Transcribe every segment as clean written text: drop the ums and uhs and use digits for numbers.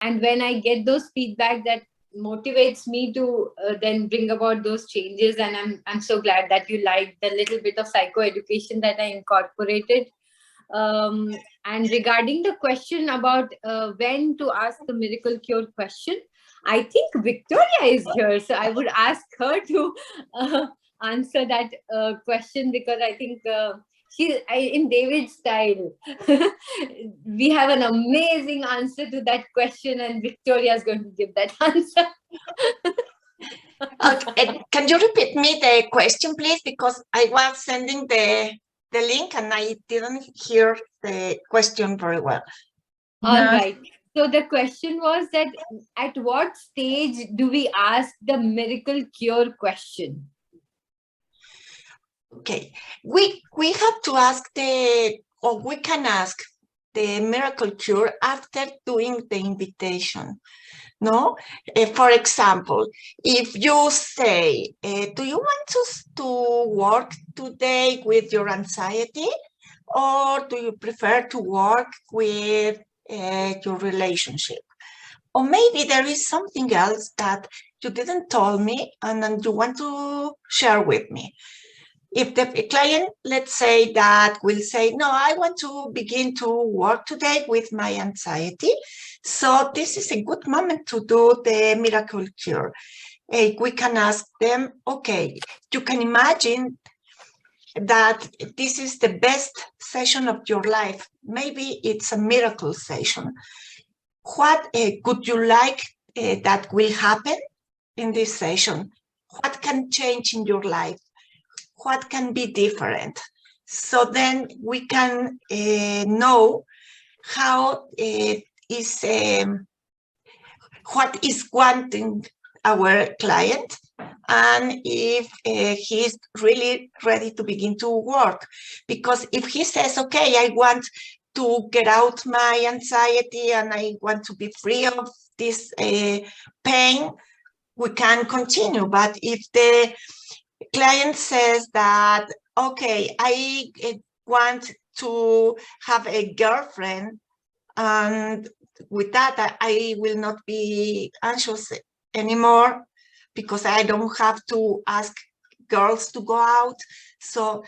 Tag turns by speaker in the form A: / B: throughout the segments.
A: And when I get those feedback, that motivates me to then bring about those changes. And I'm so glad that you liked the little bit of psychoeducation that I incorporated. And regarding the question about when to ask the miracle cure question, I think Victoria is here, so I would ask her to answer that question, because I think in David's style, we have an amazing answer to that question, and Victoria is going to give that answer.
B: Okay. Can you repeat me the question, please? Because I was sending the link and I didn't hear the question very well.
A: All right. So the question was that at what stage do we ask the miracle cure question?
B: Okay, we have to ask we can ask the miracle cure after doing the invitation. No, for example, if you say, do you want to work today with your anxiety, or do you prefer to work with your relationship? Or maybe there is something else that you didn't tell me and then you want to share with me. If the client, let's say, that will say, no, I want to begin to work today with my anxiety, so this is a good moment to do the miracle cure. We can ask them, okay, you can imagine that this is the best session of your life. Maybe it's a miracle session. What could you like that will happen in this session? What can change in your life? What can be different? So then we can know how what is wanting our client, and if he's really ready to begin to work. Because if he says, okay, I want to get out my anxiety and I want to be free of this pain, we can continue. But if the client says that, okay, I want to have a girlfriend, and with that I will not be anxious anymore because I don't have to ask girls to go out. So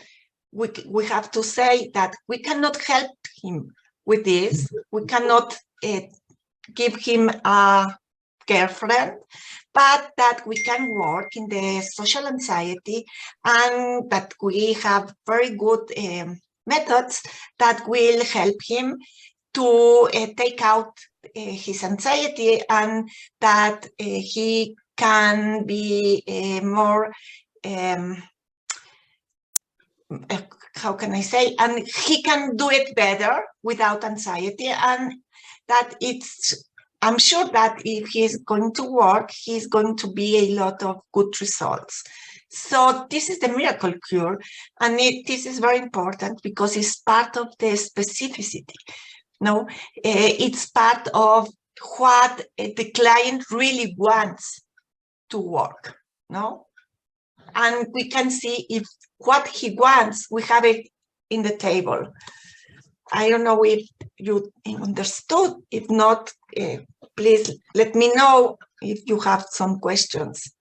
B: we have to say that we cannot help him with this. We cannot give him a girlfriend, but that we can work in the social anxiety, and that we have very good methods that will help him to take out his anxiety, and that he can be more, how can I say, and he can do it better without anxiety, and that I'm sure that if he's going to work, he's going to be a lot of good results. So this is the miracle cure, and this is very important because it's part of the specificity. No, it's part of what the client really wants to work. No, and we can see if what he wants, we have it in the table. I don't know if you understood. If not, please let me know if you have some questions.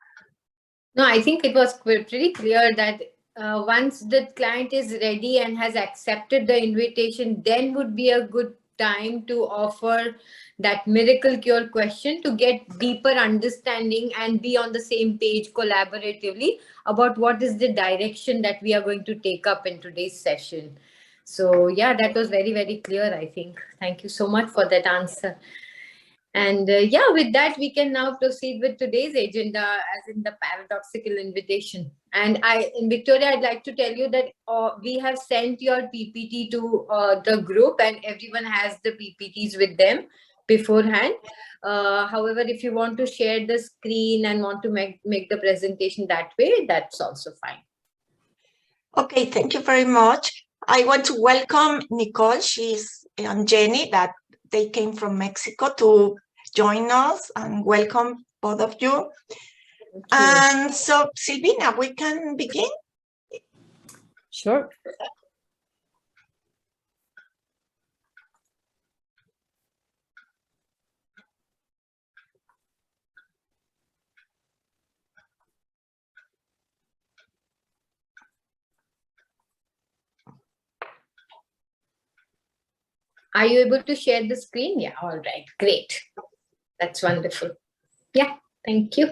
A: No, I think it was pretty clear that once the client is ready and has accepted the invitation, then would be a good time to offer that miracle cure question to get deeper understanding and be on the same page collaboratively about what is the direction that we are going to take up in today's session. So yeah, that was very, very clear, I think. Thank you so much for that answer. And yeah, with that, we can now proceed with today's agenda, as in the paradoxical invitation. And Victoria, I'd like to tell you that we have sent your PPT to the group, and everyone has the PPTs with them beforehand. However, if you want to share the screen and want to make the presentation that way, that's also fine.
B: Okay, thank you very much. I want to welcome Nicole, and Jenny, that they came from Mexico to join us, and welcome both of you. And so, Silvina, we can begin?
A: Sure. Are you able to share the screen? Yeah, all right, great. That's wonderful. Yeah, thank you.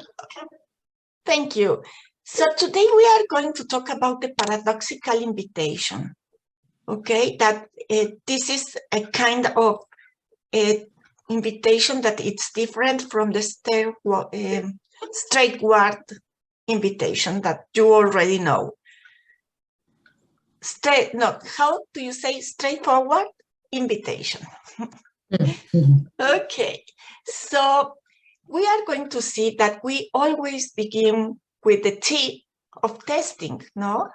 B: Thank you. So today we are going to talk about the paradoxical invitation. Okay, that this is a kind of invitation that it's different from the straightforward invitation that you already know. How do you say straightforward invitation? Okay, so we are going to see that we always begin with the T of testing, no?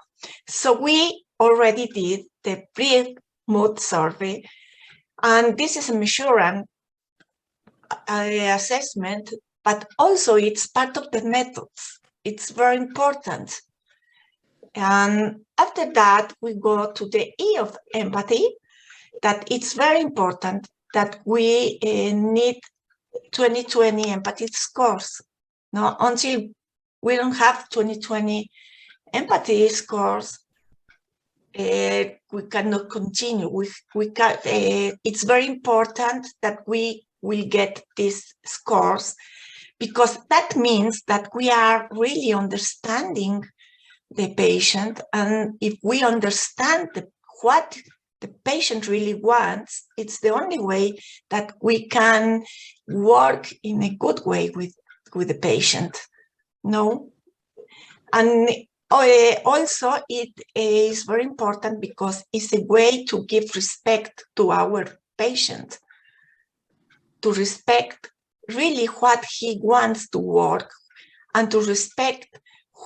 B: So we already did the brief mood survey, and this is a measurement assessment, but also it's part of the methods. It's very important. And after that, we go to the E of empathy, that it's very important that we need 2020 empathy scores. No, until we don't have 2020 empathy scores, we cannot continue. It's very important that we will get these scores, because that means that we are really understanding the patient. And if we understand what the patient really wants, it's the only way that we can work in a good way with the patient. No? And also it is very important because it's a way to give respect to our patient, to respect really what he wants to work, and to respect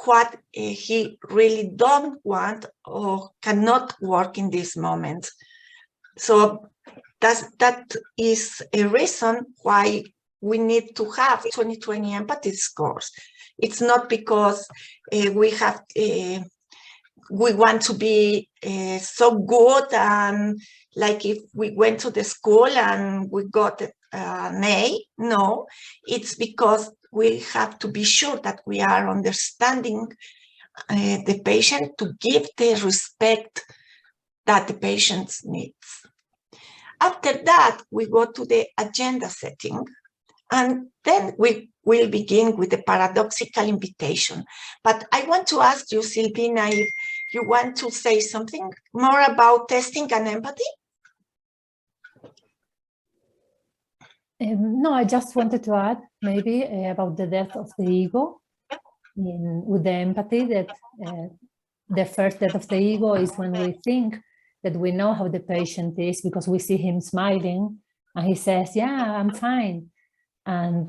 B: what he really don't want or cannot work in this moment. So that is a reason why we need to have 2020 empathy scores. It's not because we want to be so good, and like if we went to the school and we got an A. No, it's because we have to be sure that we are understanding the patient, to give the respect that the patient needs. After that, we go to the agenda setting, and then we will begin with the paradoxical invitation. But I want to ask you, Silvina, if you want to say something more about testing and empathy?
C: No, I just wanted to add maybe about the death of the ego with the empathy, that the first death of the ego is when we think that we know how the patient is because we see him smiling and he says, yeah, I'm fine. And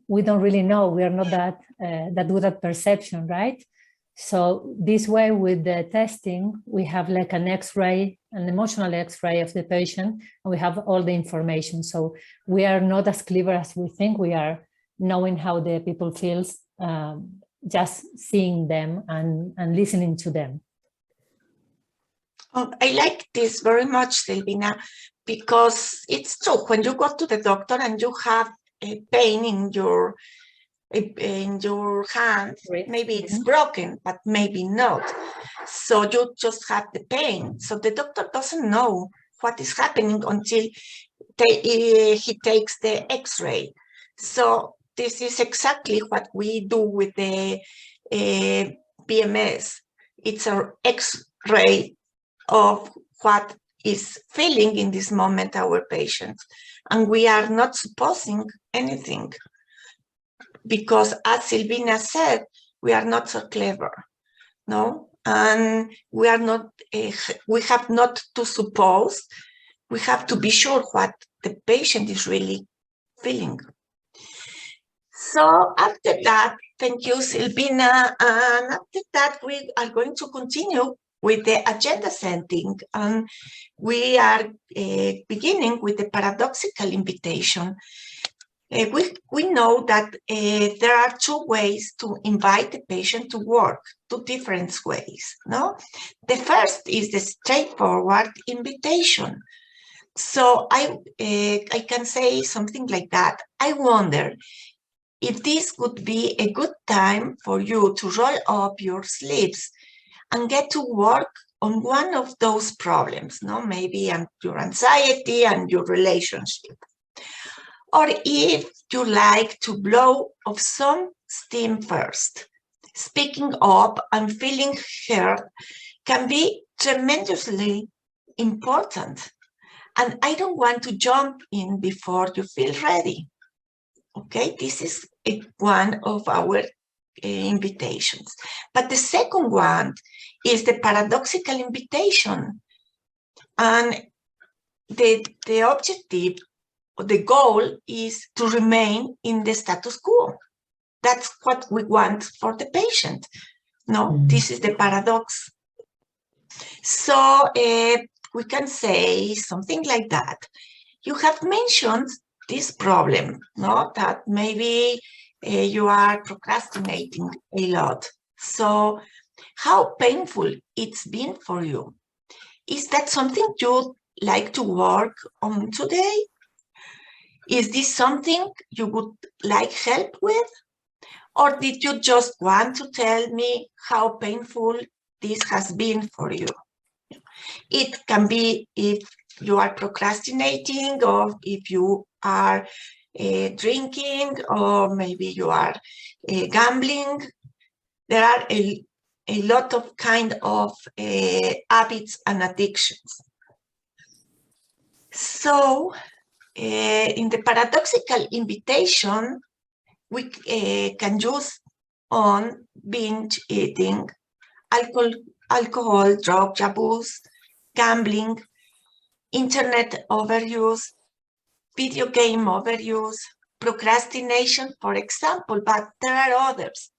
C: we don't really know, we are not that good at perception, right? So this way with the testing, we have like an X-ray, an emotional X-ray of the patient, and we have all the information. So we are not as clever as we think we are, knowing how the people feels, just seeing them and listening to them.
B: Oh, I like this very much, Silvina, because it's true. When you go to the doctor and you have a pain in your hand, maybe it's broken, but maybe not. So you just have the pain. So the doctor doesn't know what is happening until he takes the X-ray. So this is exactly what we do with the PMS. It's an X-ray of what is feeling in this moment our patient. And we are not supposing anything, because as Silvina said, we are not so clever, no? And we are not, we have not to suppose, we have to be sure what the patient is really feeling. So after that, thank you, Silvina. And after that, we are going to continue with the agenda setting. And we are beginning with the paradoxical invitation. We know that there are two ways to invite the patient to work, two different ways, no? The first is the straightforward invitation. So I can say something like that. I wonder if this would be a good time for you to roll up your sleeves and get to work on one of those problems, no? Maybe your anxiety and your relationship. Or if you like to blow off some steam first, speaking up and feeling heard can be tremendously important. And I don't want to jump in before you feel ready. Okay, this is one of our invitations. But the second one is the paradoxical invitation. And the objective, or the goal, is to remain in the status quo. That's what we want for the patient. No, this is the paradox. So we can say something like that. You have mentioned this problem, no? That maybe you are procrastinating a lot. So how painful it's been for you. Is that something you'd like to work on today? Is this something you would like help with? Or did you just want to tell me how painful this has been for you? It can be if you are procrastinating, or if you are drinking, or maybe you are gambling. There are a lot of kind of habits and addictions. So in the paradoxical invitation, we can use on binge eating, alcohol, drug abuse, gambling, internet overuse, video game overuse, procrastination, for example, but there are others.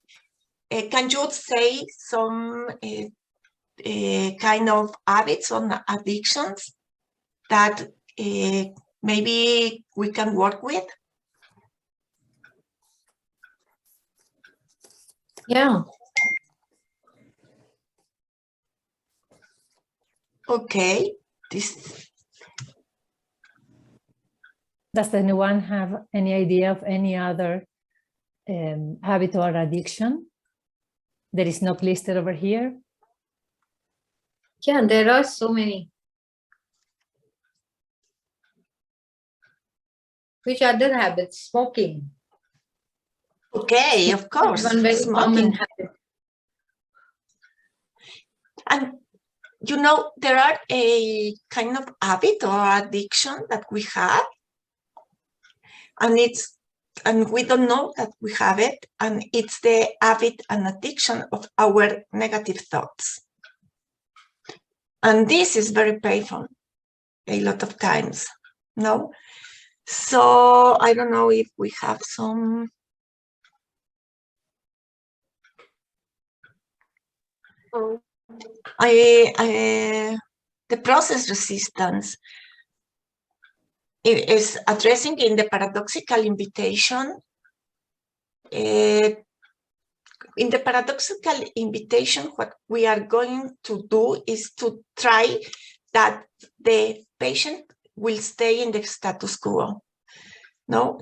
B: Can you say some kind of habits or addictions that maybe we can work with?
A: Yeah.
B: Okay.
C: Does anyone have any idea of any other habit or addiction that is not listed over here?
A: Yeah, there are so many. Which other habits? Smoking.
B: Okay, of course.
A: One very common habit.
B: And you know, there are a kind of habit or addiction that we have, and we don't know that we have it, and it's the habit and addiction of our negative thoughts. And this is very painful a lot of times, no? So I don't know if we have some. The process resistance is addressing in the paradoxical invitation. In the paradoxical invitation, what we are going to do is to try that the patient will stay in the status quo. No,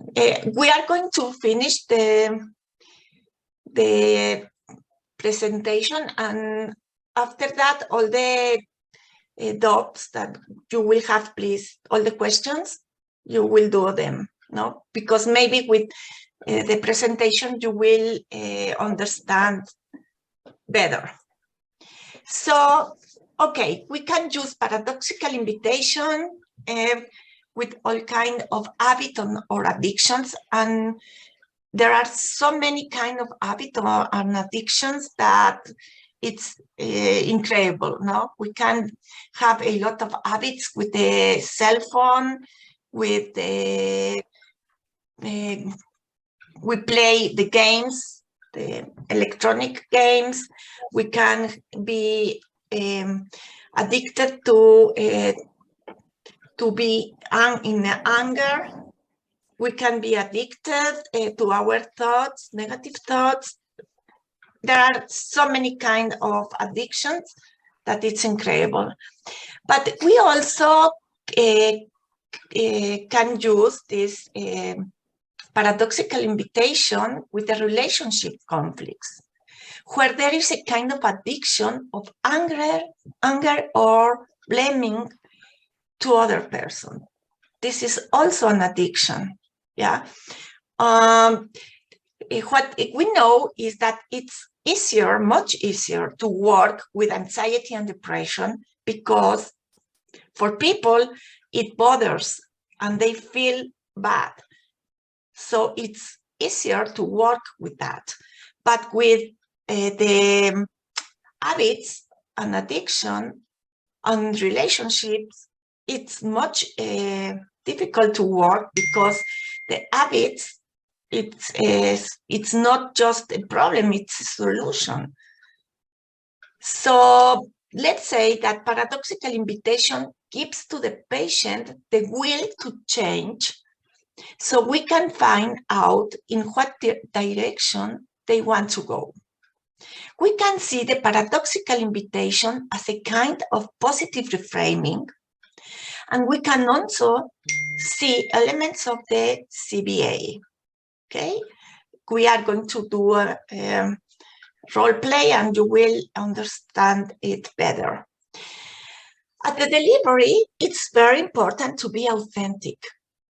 B: we are going to finish the presentation, and after that, all the doubts that you will have, please, all the questions, you will do them, no? Because maybe with the presentation, you will understand better. So, okay, we can use paradoxical invitation with all kind of habit or addictions, and there are so many kind of habit and addictions that it's incredible, no? We can have a lot of habits with the cell phone, with the, we play the games, the electronic games. We can be addicted to be in anger. We can be addicted to our thoughts, negative thoughts. There are so many kind of addictions that it's incredible. But we also can use this paradoxical invitation with the relationship conflicts. where there is a kind of addiction of anger or blaming to other person. This is also an addiction. Yeah. What we know is that it's easier, much easier to work with anxiety and depression because for people it bothers and they feel bad. So it's easier to work with that. But with the habits and addiction and relationships, it's much difficult to work because the habits, it's not just a problem, it's a solution. So let's say that paradoxical invitation gives to the patient the will to change, so we can find out in what direction they want to go. We can see the paradoxical invitation as a kind of positive reframing, and we can also see elements of the CBA. Okay, we are going to do a role play and you will understand it better. At the delivery, it's very important to be authentic.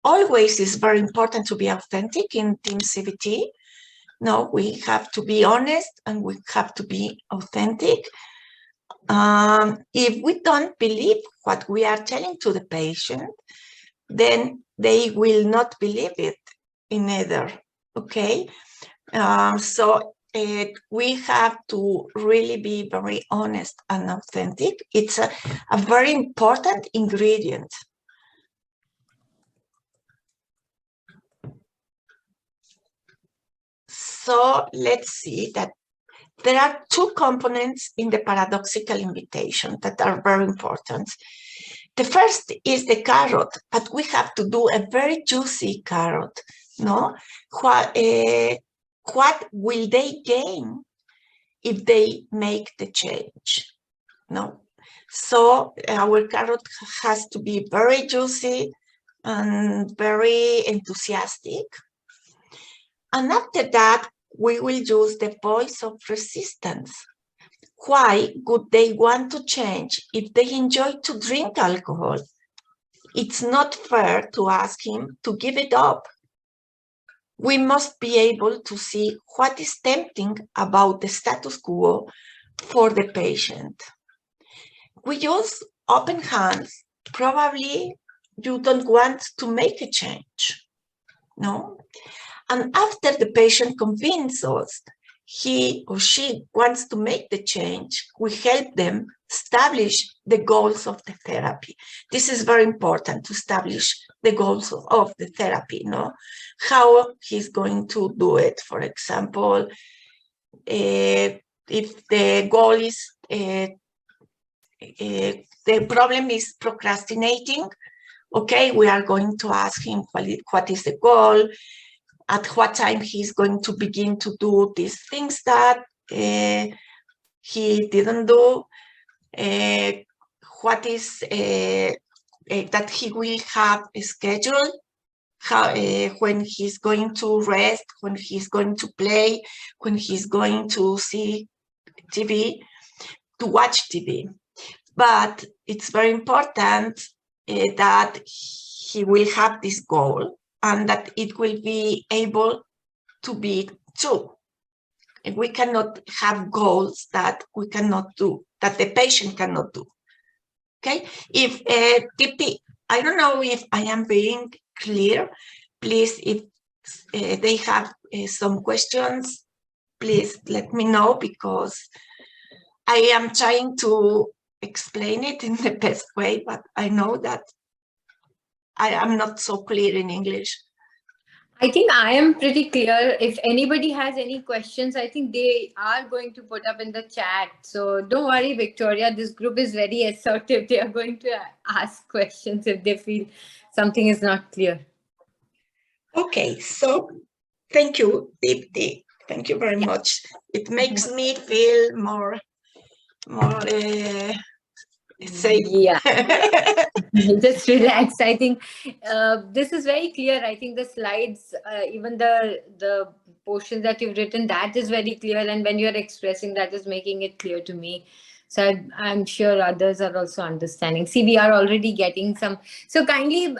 B: Always is very important to be authentic in TEAM-CBT. No, we have to be honest and we have to be authentic. If we don't believe what we are telling to the patient, then they will not believe it in either. Okay, so we have to really be very honest and authentic. It's a very important ingredient. So let's see that there are two components in the paradoxical invitation that are very important. The first is the carrot, but we have to do a very juicy carrot. No, what will they gain if they make the change? No, so our carrot has to be very juicy and very enthusiastic. And after that, we will use the voice of resistance. Why would they want to change if they enjoy to drink alcohol? It's not fair to ask him to give it up. We must be able to see what is tempting about the status quo for the patient. We use open hands. Probably you don't want to make a change, no? And after the patient convinces us he or she wants to make the change, we help them establish the goals of the therapy. This is very important, to establish the goals of the therapy, no? How he's going to do it. For example, if the goal is, the problem is procrastinating, okay, we are going to ask him what is the goal, at what time he's going to begin to do these things that he didn't do, what is that he will have a schedule, how, when he's going to rest, when he's going to play, when he's going to see TV, to watch TV. But it's very important that he will have this goal and that it will be able to be true. And we cannot have goals that we cannot do, that the patient cannot do. Okay, if Dipti, I don't know if I am being clear. Please, if they have some questions, please let me know, because I am trying to explain it in the best way, but I know that I am not so clear in English.
A: I think I am pretty clear. If anybody has any questions, I think they are going to put up in the chat. So don't worry, Victoria, this group is very assertive. They are going to ask questions if they feel something is not clear.
B: Okay, so thank you, Dipti. Thank you very much. It makes me feel more safe.
A: Yeah. Just relax. I think this is very clear. I think the slides, even the portion that you've written, that is very clear. And when you're expressing, that is making it clear to me. So I'm sure others are also understanding. See, we are already getting some. So kindly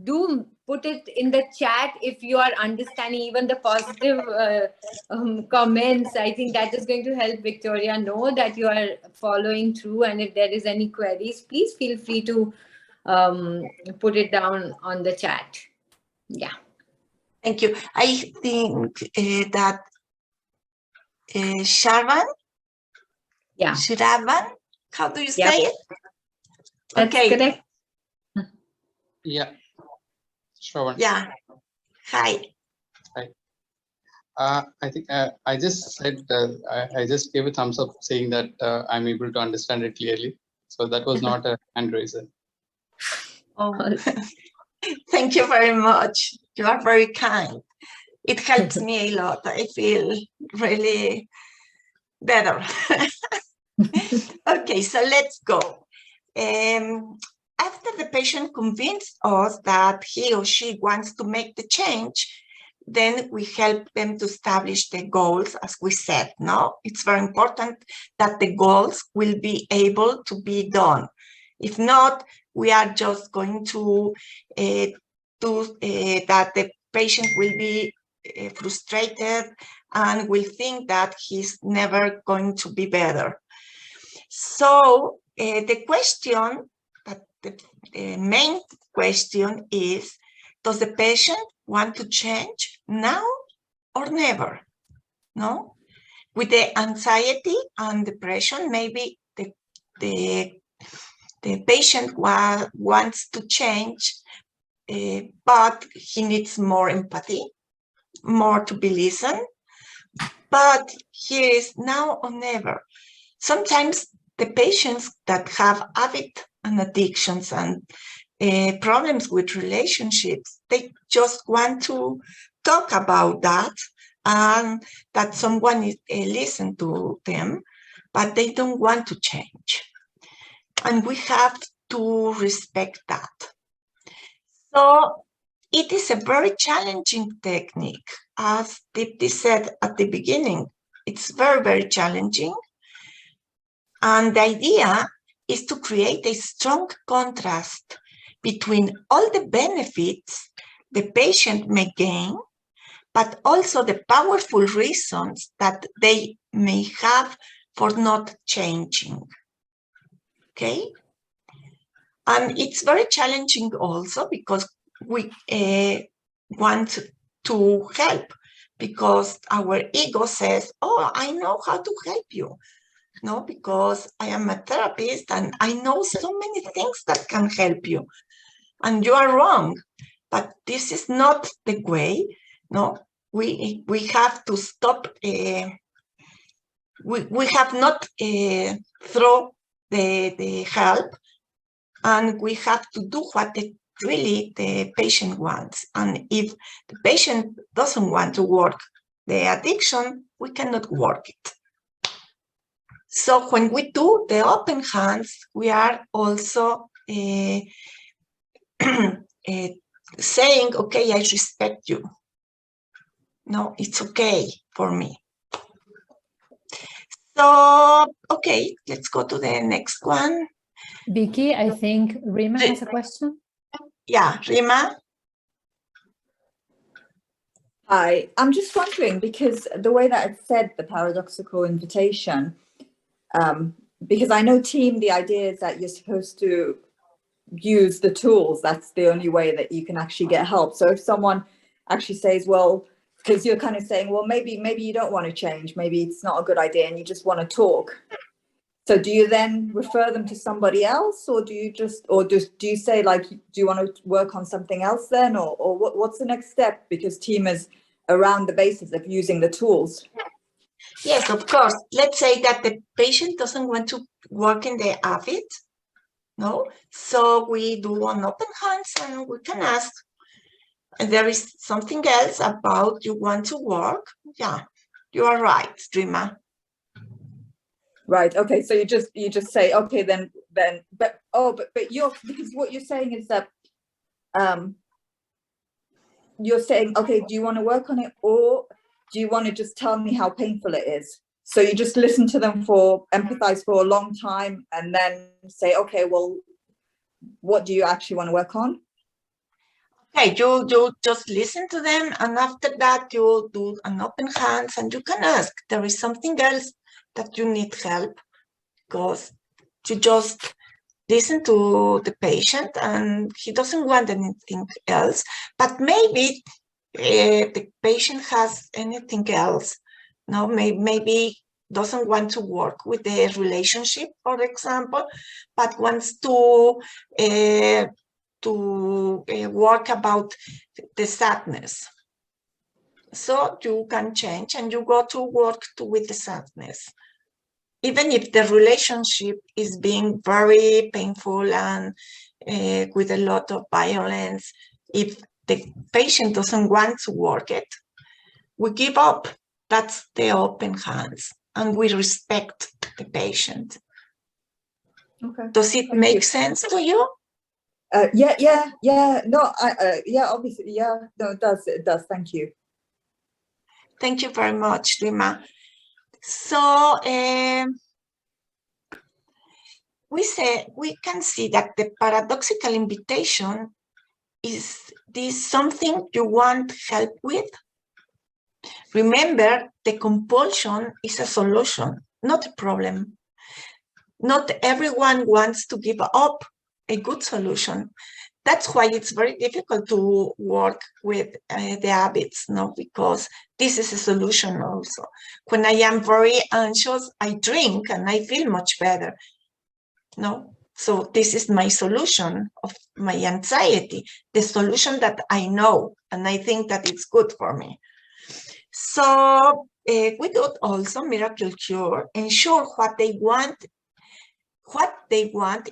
A: do put it in the chat if you are understanding even the positive comments. I think that is going to help Victoria know that you are following through. And if there is any queries, please feel free to put it down on the chat. Yeah.
B: Thank you. I think that Shravan, how do you say it?
A: That's correct.
D: Yeah. Shravan.
B: Yeah. Hi.
D: I think I just said, I just gave a thumbs up saying that I'm able to understand it clearly. So that was not a hand raiser.
B: Oh. Thank you very much. You are very kind. It helps me a lot. I feel really better. Okay, so let's go. After the patient convinced us that he or she wants to make the change, then we help them to establish the goals, as we said, no? It's very important that the goals will be able to be done. If not, we are just going to do that the patient will be frustrated and will think that he's never going to be better. So the question, the main question is, does the patient want to change now or never? No? With the anxiety and depression, maybe the patient wants to change, but he needs more empathy, more to be listened. But here is now or never. Sometimes the patients that have habit and addictions and problems with relationships, they just want to talk about that and that someone listen to them, but they don't want to change. And we have to respect that. So it is a very challenging technique. As Dipti said at the beginning, it's very, very challenging. And the idea is to create a strong contrast between all the benefits the patient may gain, but also the powerful reasons that they may have for not changing. Okay? And it's very challenging also because we want to help, because our ego says, oh, I know how to help you. No, because I am a therapist and I know so many things that can help you. And you are wrong, but this is not the way. No, we have to stop. We have not throw the help, and we have to do what really the patient wants. And if the patient doesn't want to work the addiction, we cannot work it. So when we do the open hands, we are also saying, okay, I respect you. No, it's okay for me. So, okay, let's go to the next one.
C: Vicky, I think Rima has a question.
B: Yeah, Rima.
E: Hi, I'm just wondering, because the way that it said the paradoxical invitation, because I know TEAM, the idea is that you're supposed to use the tools. That's the only way that you can actually get help. So if someone actually says, well, because you're kind of saying, well, maybe you don't want to change, maybe it's not a good idea and you just want to talk. So do you then refer them to somebody else, or do you just, do you say, like, do you want to work on something else then, or what's the next step? Because TEAM is around the basis of using the tools.
B: Yes, of course. Let's say that the patient doesn't want to work in the habit, no? So we do an open hands and we can ask, there is something else about you want to work? Yeah, you are right, Rima.
E: Right. Okay. So you just say, okay, then, but you're, because what you're saying is that, you're saying, okay, do you want to work on it, or do you want to just tell me how painful it is? So you just listen to them empathize for a long time and then say, okay, well, what do you actually want to work on?
B: Okay, you just listen to them, and after that you do an open hands, and you can ask, there is something else that you need help, because you just listen to the patient and he doesn't want anything else, but maybe the patient has anything else. No, maybe doesn't want to work with the relationship, for example, but wants to work about the sadness. So you can change and you go to work with the sadness. Even if the relationship is being very painful and with a lot of violence, if the patient doesn't want to work it, we give up. That's the open hands, and we respect the patient.
E: Okay.
B: Does it make sense to you?
E: Yeah. No, yeah, obviously, yeah. No, it does. Thank you.
B: Thank you very much, Lima. So we can see that the paradoxical invitation is this something you want help with. Remember, the compulsion is a solution, not a problem. Not everyone wants to give up a good solution. That's why it's very difficult to work with the habits, no? Because this is a solution also. When I am very anxious, I drink and I feel much better, no? So this is my solution of my anxiety, the solution that I know, and I think that it's good for me. So we do also Miracle Cure, ensure what they want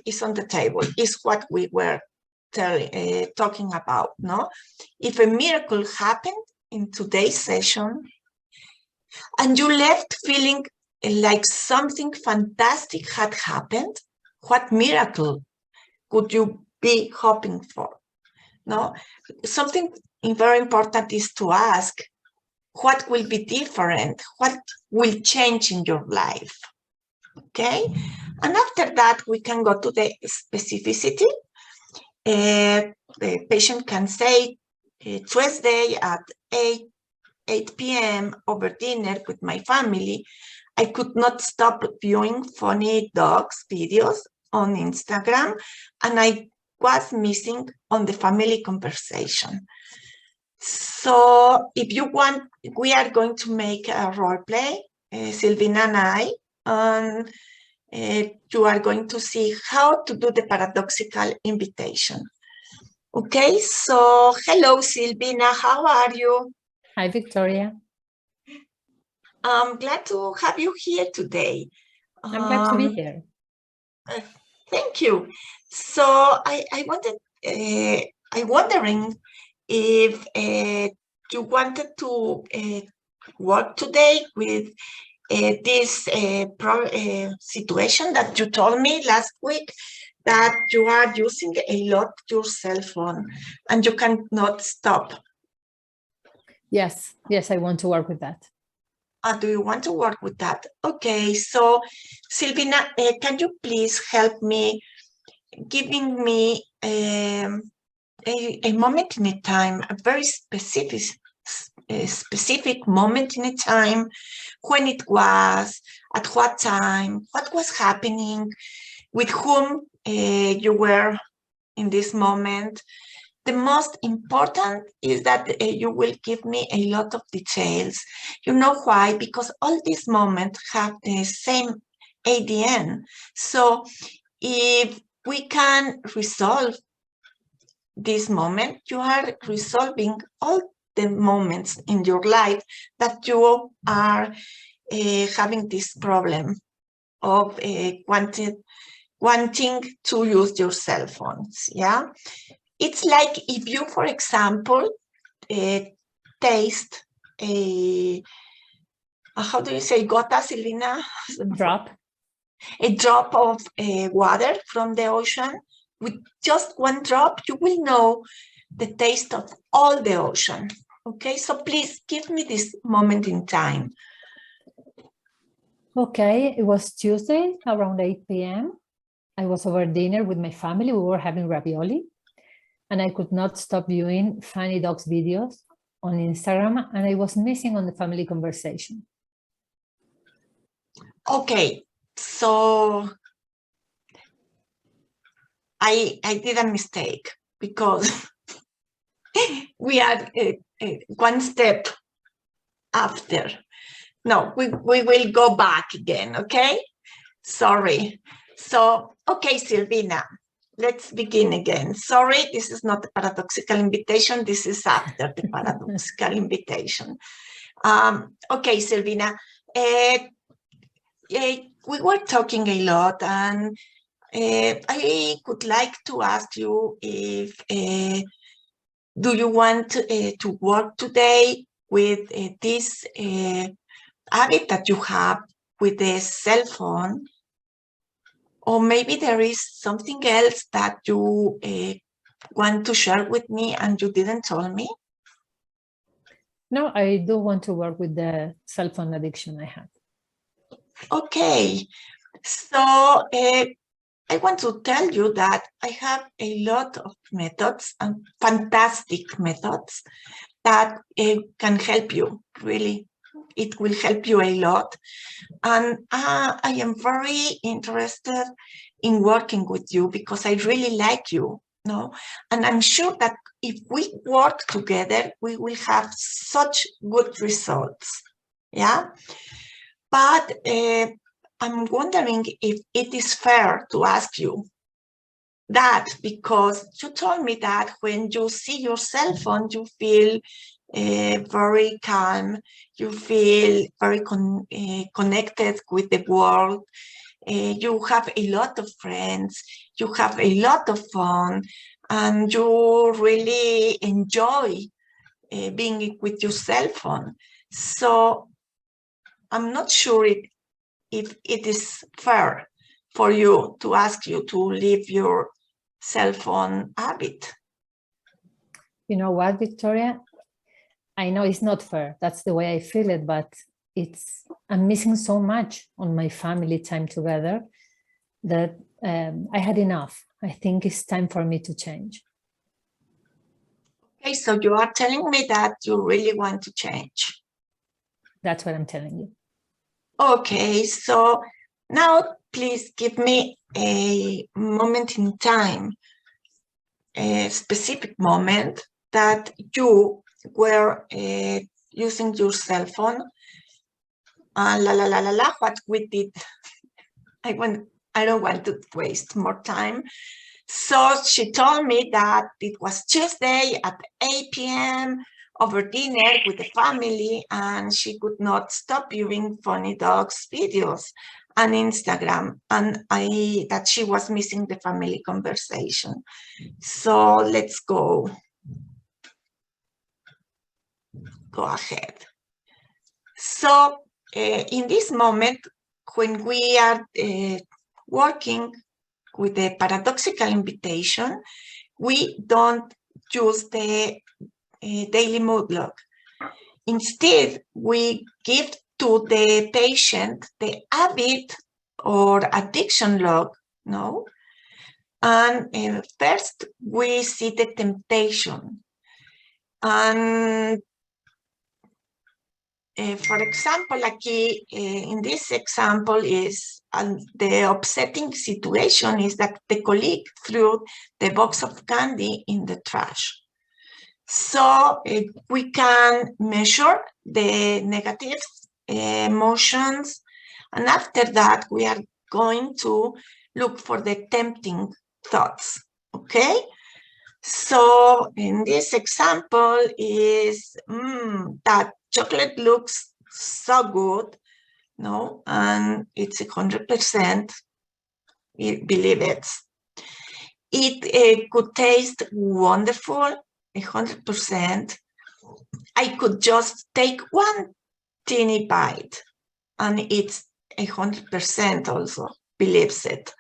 B: is on the table, is what we were talking about, no? If a miracle happened in today's session and you left feeling like something fantastic had happened, what miracle could you be hoping for? No, something very important is to ask, what will be different? What will change in your life? Okay, and after that, we can go to the specificity. The patient can say, Tuesday at 8 p.m. over dinner with my family, I could not stop viewing funny dogs videos on Instagram, and I was missing on the family conversation. So if you want, we are going to make a role play, Silvina and I, and you are going to see how to do the paradoxical invitation. Okay, so hello, Silvina, how are you?
C: Hi, Victoria.
B: I'm glad to have you here today.
C: I'm glad to be here.
B: Thank you. So I'm wondering if you wanted to work today with this situation that you told me last week, that you are using a lot your cell phone and you cannot stop.
C: Yes, I want to work with that.
B: Do you want to work with that? Okay, so Silvina, can you please help me giving me a moment in a time, a very specific moment in a time, when it was, at what time, what was happening, with whom you were in this moment. The most important is that you will give me a lot of details. You know why? Because all these moments have the same ADN. So if we can resolve this moment, you are resolving all the moments in your life that you are having this problem of wanting to use your cell phones, yeah? It's like if you, for example, taste a, how do you say, gota, Silvina?
C: Drop.
B: A drop of water from the ocean. With just one drop, you will know the taste of all the ocean. Okay, so please give me this moment in time.
C: Okay, it was Tuesday around 8 p.m. I was over dinner with my family. We were having ravioli, and I could not stop viewing funny dogs videos on Instagram, and I was missing on the family conversation.
B: Okay, so I did a mistake because we are one step after. No, we will go back again, okay? Sorry. So, okay, Silvina, let's begin again. Sorry, this is not the paradoxical invitation. This is after the paradoxical invitation. Okay, Silvina, we were talking a lot, and I would like to ask you if do you want to work today with this habit that you have with the cell phone, or maybe there is something else that you want to share with me and you didn't tell me?
C: No, I do want to work with the cell phone addiction I have.
B: Okay, so I want to tell you that I have a lot of methods and fantastic methods that can help you, really. It will help you a lot. And I am very interested in working with you because I really like you, no? And I'm sure that if we work together, we will have such good results, yeah? But I'm wondering if it is fair to ask you that, because you told me that when you see your cell phone, you feel very calm, you feel very connected with the world, you have a lot of friends, you have a lot of fun, and you really enjoy being with your cell phone. So I'm not sure if it is fair for you to ask you to leave your cell phone habit.
C: You know what, Victoria? I know it's not fair. That's the way I feel it, but I'm missing so much on my family time together that I had enough. I think it's time for me to change.
B: Okay, so you are telling me that you really want to change.
C: That's what I'm telling you.
B: Okay, so now please give me a moment in time, a specific moment that you were using your cell phone. What we did. I don't want to waste more time. So she told me that it was Tuesday at 8 p.m. over dinner with the family, and she could not stop viewing funny dogs videos on Instagram, and that she was missing the family conversation. So let's go ahead. So in this moment, when we are working with the paradoxical invitation, we don't use the daily mood log. Instead, we give to the patient the habit or addiction log, no? And first, we see the temptation. And for example, aquí, in this example is the upsetting situation is that the colleague threw the box of candy in the trash. So we can measure the negative emotions, and after that we are going to look for the tempting thoughts, okay? So in this example is that chocolate looks so good, no? And it's 100%, believe it. It could taste wonderful, 100%. I could just take one teeny bite, and it's 100% also, believes it.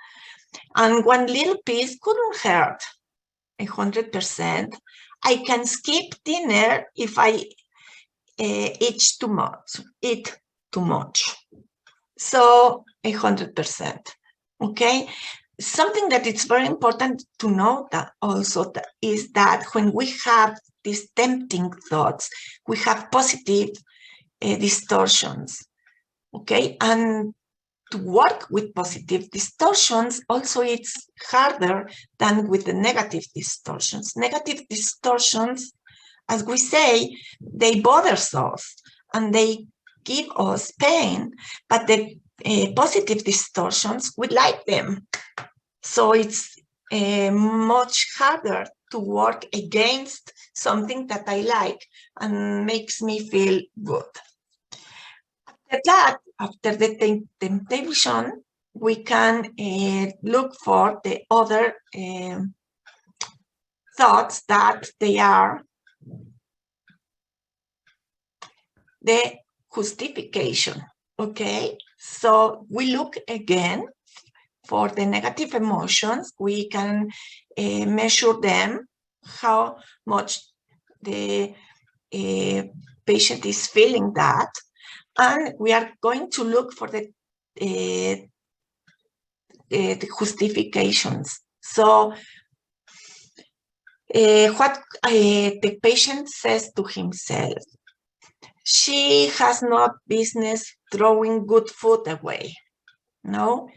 B: And one little piece couldn't hurt, 100%. I can skip dinner if I eat too much. So 100%. Okay. Something that it's very important to know that also is that when we have these tempting thoughts, we have positive distortions. Okay. And to work with positive distortions, also it's harder than with the negative distortions. Negative distortions, as we say, they bother us and they give us pain, but the positive distortions, we like them. So it's much harder to work against something that I like and makes me feel good. After that, after the temptation, we can look for the other thoughts that they are the justification. Okay, so we look again for the negative emotions. We can measure them, how much the patient is feeling that, and we are going to look for the justifications. So what the patient says to himself: she has no business throwing good food away. No,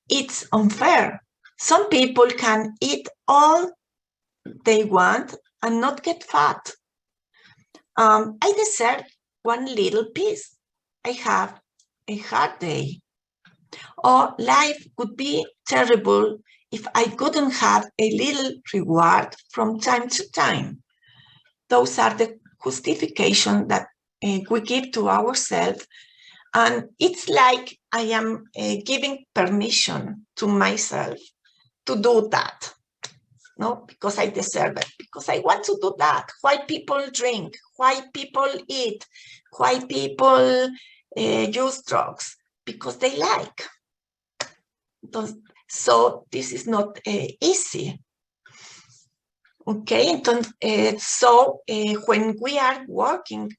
B: it's unfair. Some people can eat all they want and not get fat. I deserve one little piece. I have a hard day. Or life would be terrible if I couldn't have a little reward from time to time. Those are the justifications that we give to ourselves. And it's like I am giving permission to myself to do that. No, because I deserve it, because I want to do that. Why people drink, why people eat, why people use drugs? Because they like. So this is not easy. Okay, so when we are working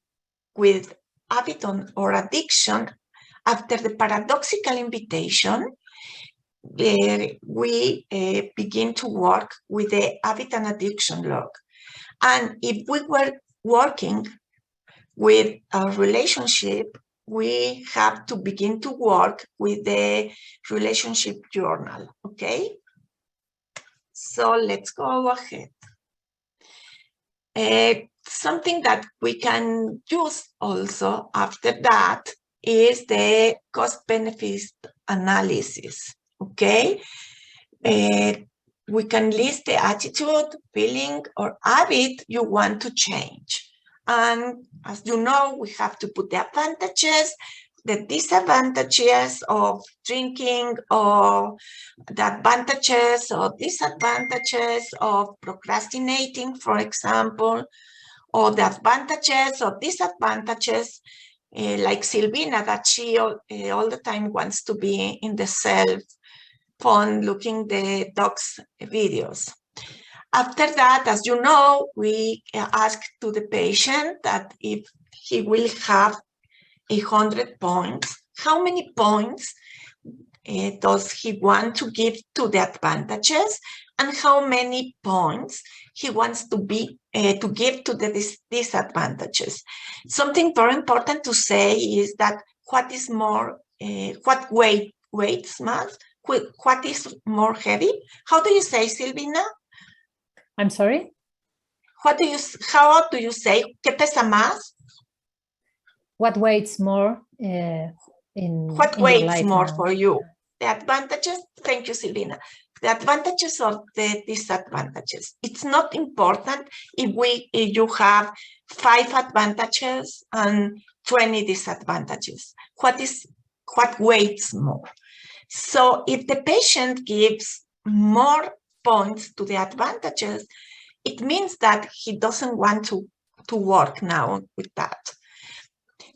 B: with habit or addiction, after the paradoxical invitation, we begin to work with the habit and addiction log. And if we were working with a relationship, we have to begin to work with the relationship journal, okay? So let's go ahead. Something that we can use also after that is the cost-benefit analysis, okay? We can list the attitude, feeling, or habit you want to change. And as you know, we have to put the advantages, the disadvantages of drinking, or the advantages or disadvantages of procrastinating, for example, or the advantages or disadvantages, like Silvina, that she all the time wants to be in the cell phone looking the dogs videos. After that, as you know, we ask to the patient that if he will have 100 points, how many points does he want to give to the advantages, and how many points he wants to give to the disadvantages. Something very important to say is that what is more, what weighs más, what is more heavy? How do you say, Silvina?
C: I'm sorry?
B: How do you say, ¿qué pesa más?
C: What weighs more
B: what
C: in
B: weighs
C: your life
B: more
C: now?
B: for you? The advantages? Thank you, Silvina. The advantages or the disadvantages. It's not important if you have 5 advantages and 20 disadvantages. What weighs more? So if the patient gives more points to the advantages, it means that he doesn't want to work now with that.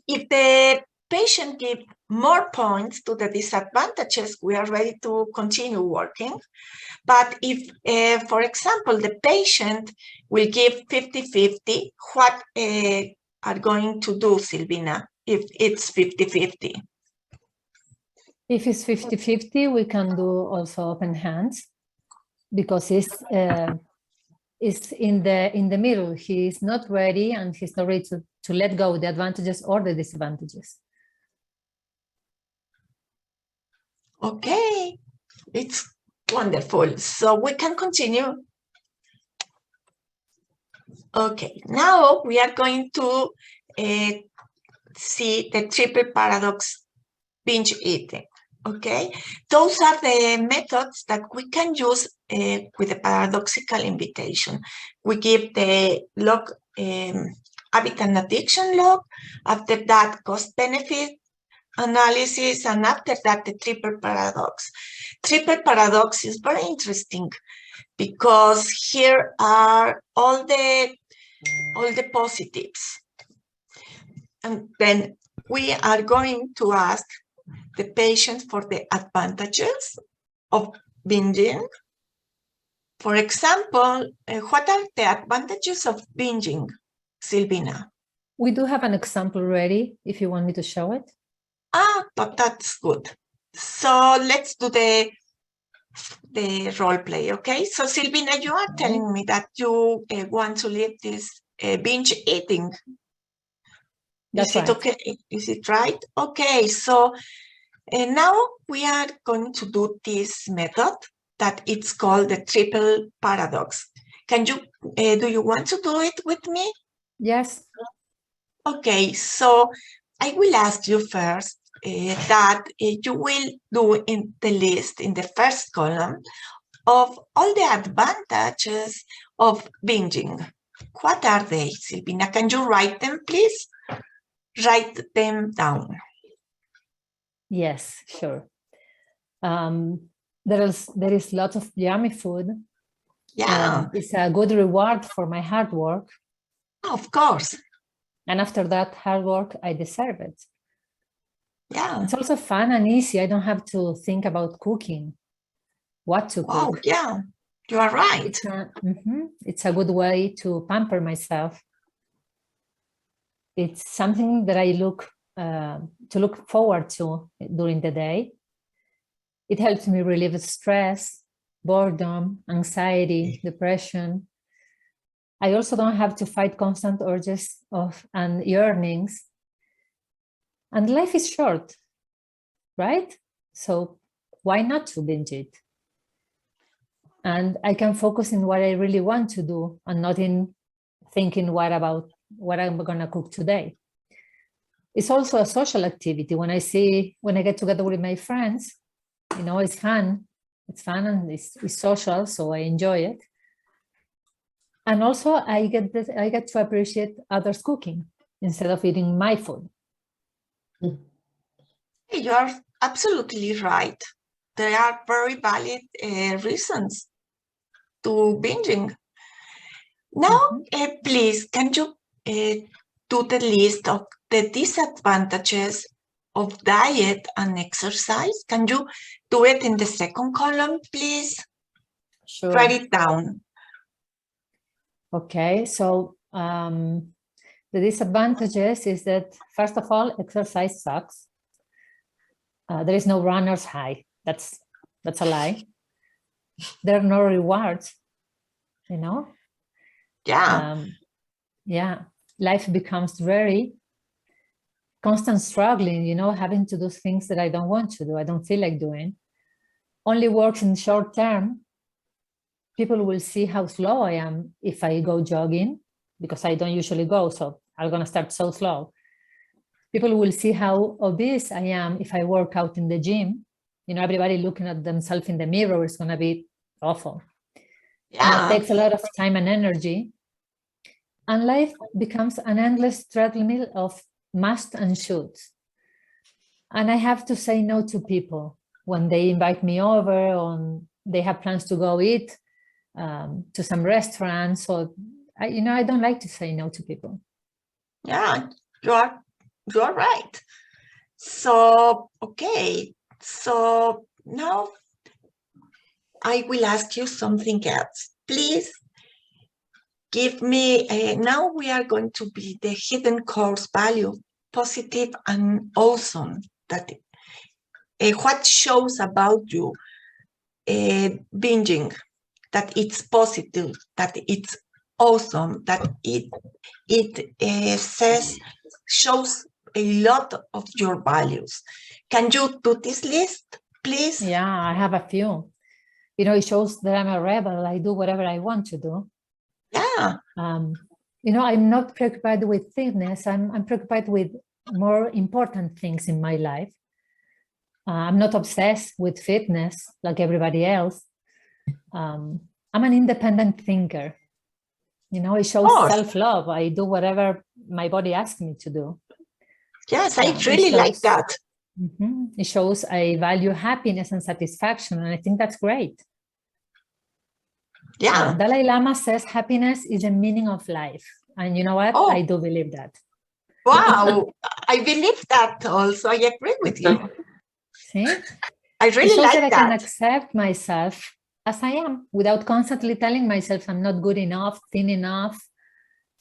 B: If the patient give more points to the disadvantages, we are ready to continue working. But if, for example, the patient will give 50-50, what are going to do, Silvina, if it's 50-50?
C: If it's 50-50, we can do also open hands, because it's in the middle. He is not ready, and he's not ready to let go the advantages or the disadvantages.
B: Okay, it's wonderful. So we can continue. Okay, now we are going to see the triple paradox binge eating. Okay, those are the methods that we can use with the paradoxical invitation. We give the log, habit and addiction log. After that, cost benefit analysis, and after that, the triple paradox. Triple paradox is very interesting because here are all the positives. And then we are going to ask the patient for the advantages of binging. For example, what are the advantages of binging, Silvina?
C: We do have an example ready if you want me to show it.
B: But that's good. So let's do the role play, okay? So Silvina, you are telling me that you want to leave this binge eating.
C: That's right.
B: Okay? Is it right? Okay, so now we are going to do this method that it's called the triple paradox. Can you, do you want to do it with me?
C: Yes.
B: Okay, so I will ask you first that you will do in the list in the first column of all the advantages of binging. What are they, Silvina? Can you write them, please? Write them down.
C: Yes, sure. There is lots of yummy food.
B: Yeah.
C: It's a good reward for my hard work.
B: Of course.
C: And after that hard work, I deserve it.
B: Yeah.
C: It's also fun and easy. I don't have to think about cooking, what to
B: Wow,
C: cook.
B: yeah, you are right.
C: It's a good way to pamper myself. It's something that I look forward to during the day. It helps me relieve stress, boredom, anxiety, depression. I also don't have to fight constant urges and yearnings. And life is short, right? So why not to binge it? And I can focus in what I really want to do and not in thinking what I'm gonna cook today. It's also a social activity. When I get together with my friends, you know, it's fun. It's fun and it's social, so I enjoy it. And also I get to appreciate others' cooking instead of eating my food.
B: You are absolutely right. There are very valid reasons to binging. Now, please, can you do the list of the disadvantages of diet and exercise? Can you do it in the second column, please?
C: Sure.
B: Write it down.
C: Okay, so the disadvantages is that, first of all, exercise sucks. There is no runner's high. That's a lie. There are no rewards, you know?
B: Yeah.
C: Yeah, life becomes very constant struggling, you know, having to do things that I don't want to do, I don't feel like doing. Only works in short term. People will see how slow I am if I go jogging, because I don't usually go, so I'm gonna start so slow. People will see how obese I am if I work out in the gym. You know, everybody looking at themselves in the mirror is gonna be awful.
B: Yeah.
C: And it takes a lot of time and energy. And life becomes an endless treadmill of must and shoulds. And I have to say no to people when they invite me over, or they have plans to go eat to some restaurants. So, I don't like to say no to people.
B: Yeah, you are right. So, okay. So now I will ask you something else. Please give me, now we are going to be the hidden course value, positive and awesome. That what shows about you binging, that it's positive, that it's awesome, that it shows a lot of your values. Can you do this list, please?
C: Yeah, I have a few. You know, it shows that I'm a rebel. I do whatever I want to do.
B: Yeah.
C: You know, I'm not preoccupied with fitness. I'm preoccupied with more important things in my life. I'm not obsessed with fitness like everybody else. I'm an independent thinker. You know, it shows self-love. I do whatever my body asks me to do.
B: Yes, I really like that.
C: It shows I value happiness and satisfaction, and I think that's great.
B: Yeah.
C: Dalai Lama says happiness is the meaning of life. And you know what? I do believe that.
B: Wow. I believe that also. I agree with you.
C: See?
B: I really like that.
C: I can accept myself as I am without constantly telling myself I'm not good enough, thin enough,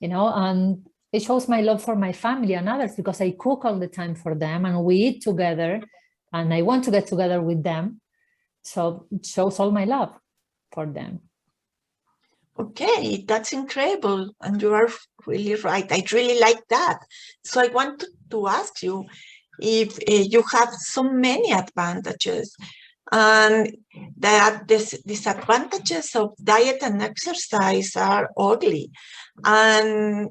C: you know, and it shows my love for my family and others because I cook all the time for them and we eat together and I want to get together with them. So it shows all my love for them.
B: Okay, that's incredible. And you are really right. I really like that. So I want to ask you if you have so many advantages and that the disadvantages of diet and exercise are ugly. And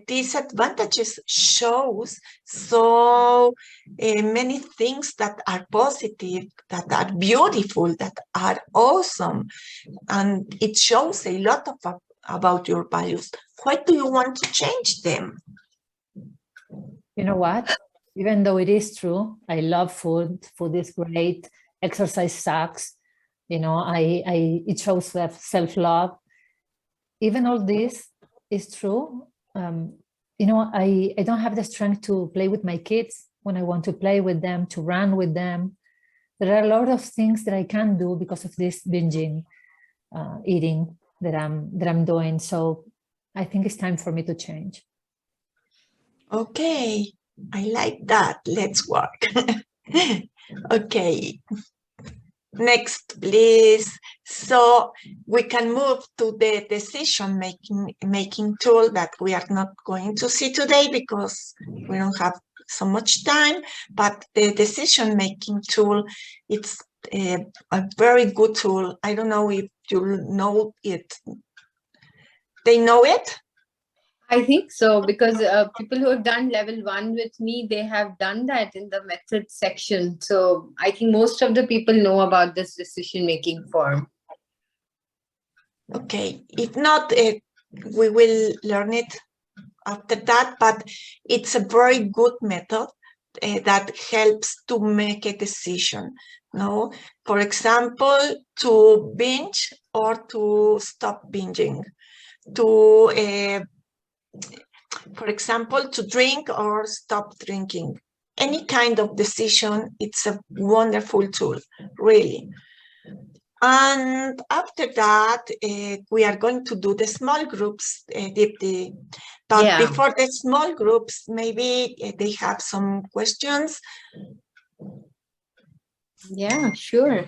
B: these advantages shows so many things that are positive, that are beautiful, that are awesome, and it shows a lot about your values. Why do you want to change them?
C: You know what? Even though it is true, I love food. Food is great. Exercise sucks. You know, it shows self-love. Even all this is true. You know, I don't have the strength to play with my kids when I want to play with them, to run with them. There are a lot of things that I can't do because of this binging eating that I'm doing. So I think it's time for me to change.
B: Okay, I like that. Let's work. Okay. Next, please. So we can move to the decision-making tool that we are not going to see today because we don't have so much time, but the decision-making tool, it's a very good tool. I don't know if you know it. They know it?
A: I think so, because people who have done level 1 with me, they have done that in the method section. So I think most of the people know about this decision-making form.
B: Okay, if not, we will learn it after that, but it's a very good method that helps to make a decision. No, for example, to binge or to stop binging, to for example, to drink or stop drinking. Any kind of decision, it's a wonderful tool, really. And after that, we are going to do the small groups, Dipti. But before the small groups, maybe they have some questions.
A: Yeah, sure.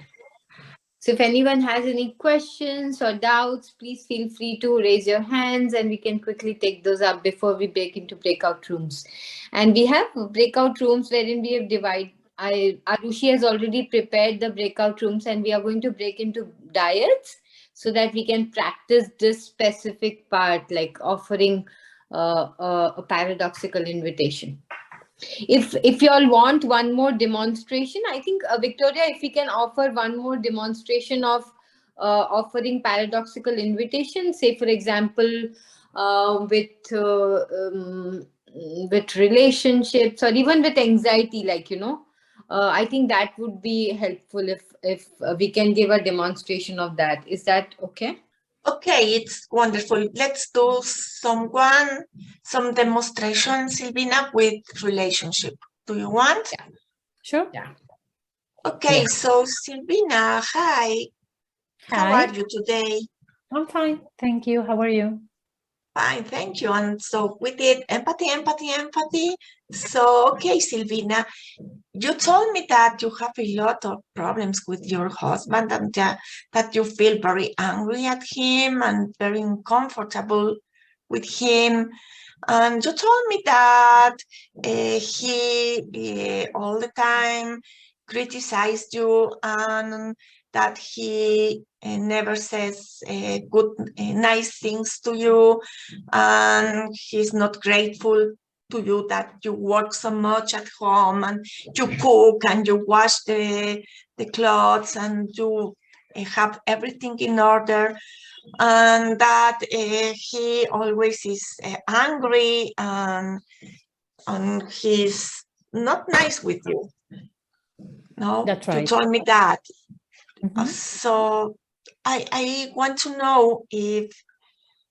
A: So if anyone has any questions or doubts, please feel free to raise your hands and we can quickly take those up before we break into breakout rooms. And we have breakout rooms wherein we have divided. Arushi has already prepared the breakout rooms and we are going to break into diets so that we can practice this specific part, like offering a paradoxical invitation. If you all want one more demonstration, I think Victoria, if we can offer one more demonstration of offering paradoxical invitation, say for example with relationships or even with anxiety, like, you know, I think that would be helpful if we can give a demonstration of that. Is that okay?
B: Okay, it's wonderful. Let's do some demonstration, Silvina, with relationship. Do you want?
A: Yeah.
C: Sure.
A: Yeah.
B: Okay,
C: Yeah.
B: so Silvina, hi. How
C: Hi.
B: are you today?
C: I'm fine. Thank you. How are you?
B: Fine, thank you. And so we did empathy. So, okay, Silvina, you told me that you have a lot of problems with your husband and that you feel very angry at him and very uncomfortable with him. And you told me that he all the time criticized you and that he never says nice things to you, and he's not grateful to you that you work so much at home and you cook and you wash the clothes and you have everything in order, and that he always is angry and he's not nice with you. No,
C: That's
B: you
C: right.
B: told me that.
C: Mhm.
B: So I want to know if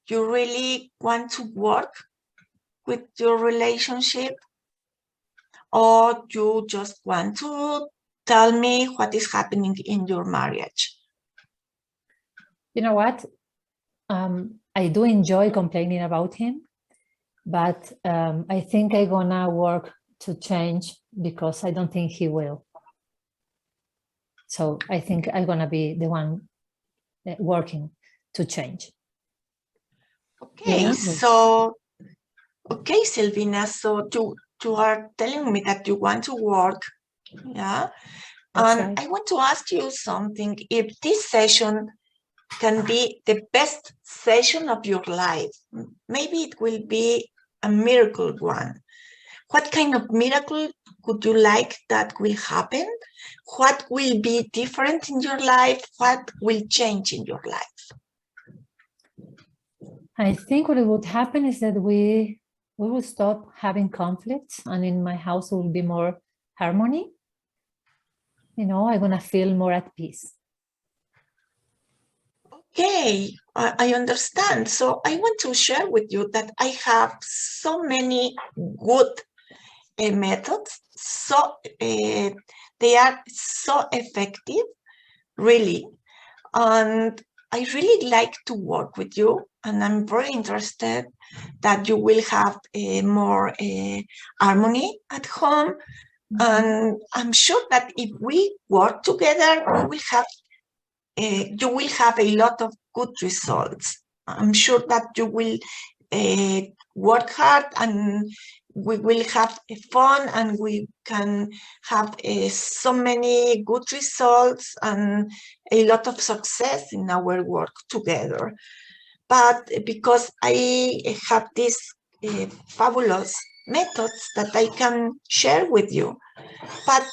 B: you really want to work with your relationship, or you just want to tell me what is happening in your marriage.
C: You know what? I do enjoy complaining about him, but I think I'm gonna work to change because I don't think he will. So I think I'm gonna be the one working to change.
B: Okay,
C: Yeah.
B: so, okay, Silvina, so you are telling me that you want to work, yeah?
C: That's
B: And
C: right.
B: I want to ask you something. If this session can be the best session of your life, maybe it will be a miracle one. What kind of miracle would you like that will happen? What will be different in your life? What will change in your life?
C: I think what would happen is that we will stop having conflicts, and in my house will be more harmony. You know, I'm gonna feel more at peace.
B: Okay, I understand. So I want to share with you that I have so many good methods. So they are so effective, really. And I really like to work with you. And I'm very interested that you will have more harmony at home. And I'm sure that if we work together, we will have you will have a lot of good results. I'm sure that you will work hard and we will have fun and we can have so many good results and a lot of success in our work together. But because I have these fabulous methods that I can share with you, but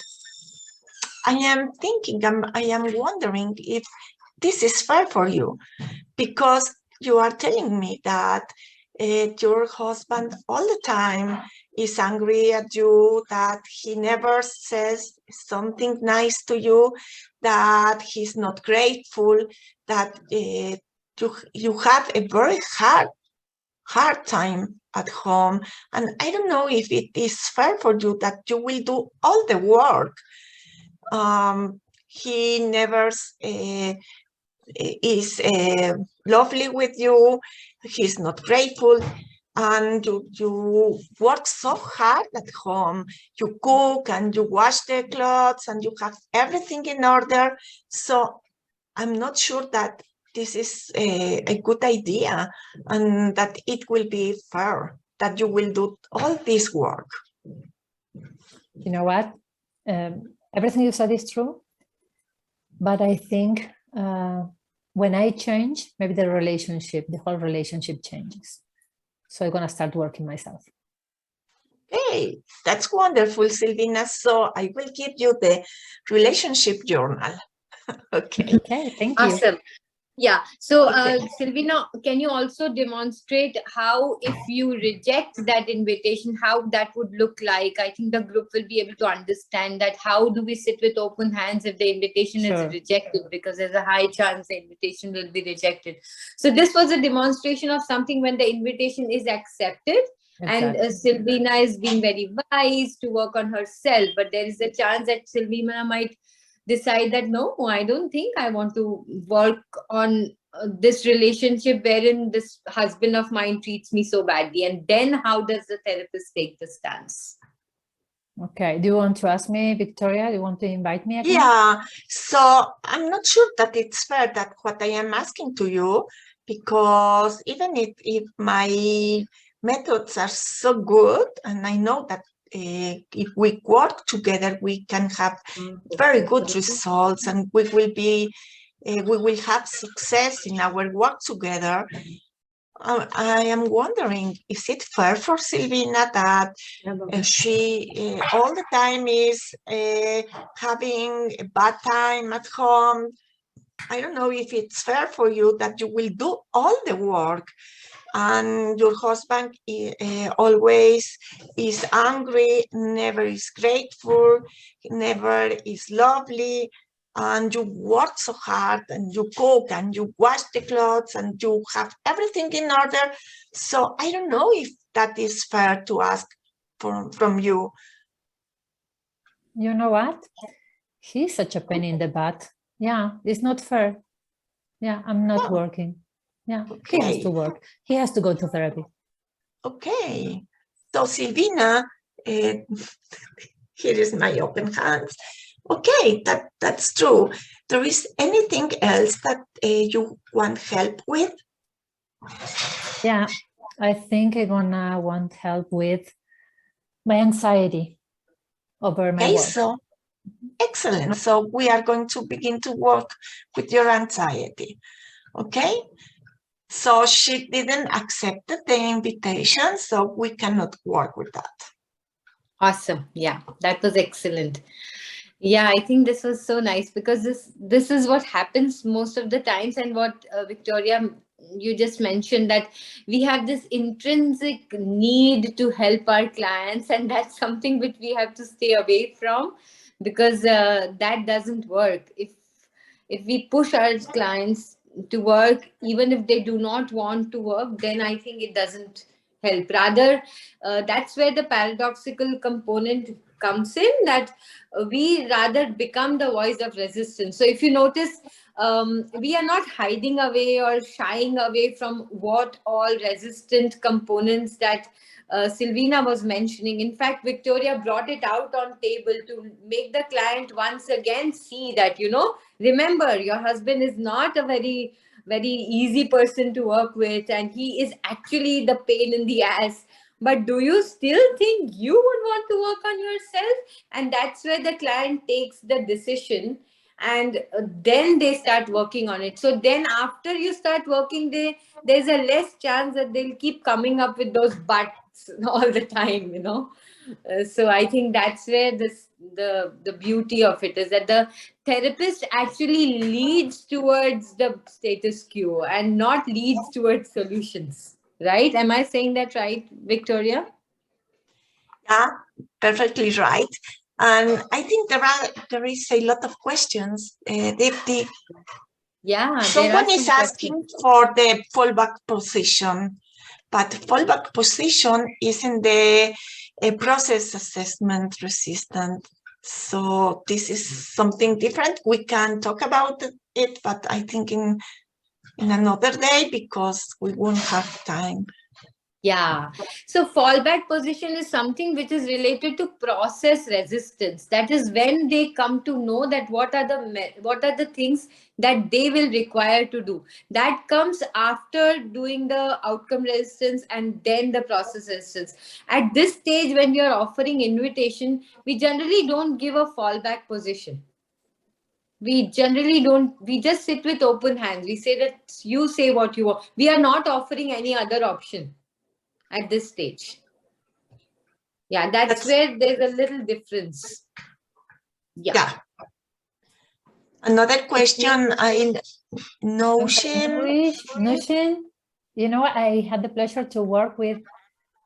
B: I am thinking, I am wondering if this is fair for you, because you are telling me that your husband all the time is angry at you, that he never says something nice to you, that he's not grateful, that you have a very hard time at home. And I don't know if it is fair for you that you will do all the work. He never is lovely with you, he's not grateful, and you work so hard at home, you cook and you wash the clothes and you have everything in order. So I'm not sure that this is a good idea and that it will be fair that you will do all this work.
C: You know what? Everything you said is true, but I think when I change, maybe the whole relationship changes. So I'm gonna start working myself.
B: Hey, that's wonderful, Silvina. So I will give you the relationship journal. Okay.
C: Okay, thank you.
A: Awesome. Yeah. So,
B: Okay.
A: Silvina, can you also demonstrate how, if you reject that invitation, how that would look like? I think the group will be able to understand that. How do we sit with open hands if the invitation is rejected? Because there's a high chance the invitation will be rejected. So this was a demonstration of something when the invitation is accepted. And Silvina is being very wise to work on herself, but there is a chance that Silvina might decide that, no, I don't think I want to work on this relationship wherein this husband of mine treats me so badly. And then how does the therapist take the stance?
C: Okay, do you want to ask me, Victoria? Do you want to invite me again?
B: Yeah, so I'm not sure that it's fair that what I am asking to you, because even if my methods are so good, and I know that if we work together, we can have very good results, and we will have success in our work together. I am wondering, is it fair for Silvina that she all the time is having a bad time at home? I don't know if it's fair for you that you will do all the work and your husband always is angry, never is grateful, never is lovely, and you work so hard and you cook and you wash the clothes and you have everything in order. So I don't know if that is fair to ask from you.
C: You know what? He's such a pain in the butt. Yeah, it's not fair. Yeah, I'm not working. Yeah,
B: Okay.
C: He has to work. He has to go to therapy.
B: Okay. So Silvina, here is my open hands. Okay, that's true. There is anything else that you want help with?
C: Yeah, I think I'm gonna want help with my anxiety over my
B: Okay,
C: work.
B: so excellent. So we are going to begin to work with your anxiety. Okay. So she didn't accept the invitation, so we cannot work with that.
A: Awesome. Yeah, that was excellent. Yeah, I think this was so nice, because this is what happens most of the times, and what Victoria, you just mentioned, that we have this intrinsic need to help our clients, and that's something which we have to stay away from, because that doesn't work. If we push our clients to work, even if they do not want to work, then I think it doesn't help. Rather, that's where the paradoxical component comes in, that we rather become the voice of resistance. So if you notice, we are not hiding away or shying away from what all resistant components that Silvina was mentioning. In fact, Victoria brought it out on table to make the client once again see that, remember, your husband is not a very easy person to work with, and he is actually the pain in the ass. But do you still think you would want to work on yourself? And that's where the client takes the decision, and then they start working on it. So then after you start working, there's a less chance that they'll keep coming up with those buts all the time, So I think that's where the beauty of it is, that the therapist actually leads towards the status quo and not leads towards solutions. Right? Am I saying that right, Victoria?
B: Yeah, perfectly right. And I think there is a lot of questions, Dipti.
A: Yeah.
B: Someone is asking for the fallback position, but fallback position isn't the process assessment resistant. So this is something different. We can talk about it, but I think in another day, because we won't have time.
A: Yeah. So fallback position is something which is related to process resistance. That is when they come to know that what are the things that they will require to do. That comes after doing the outcome resistance and then the process resistance. At this stage, when we are offering invitation, we generally don't give a fallback position. We generally don't. We just sit with open hands. We say that you say what you want. We are not offering any other option at this stage. Yeah, that's where there's a little difference. Yeah.
B: Another question, Noshin.
C: I had the pleasure to work with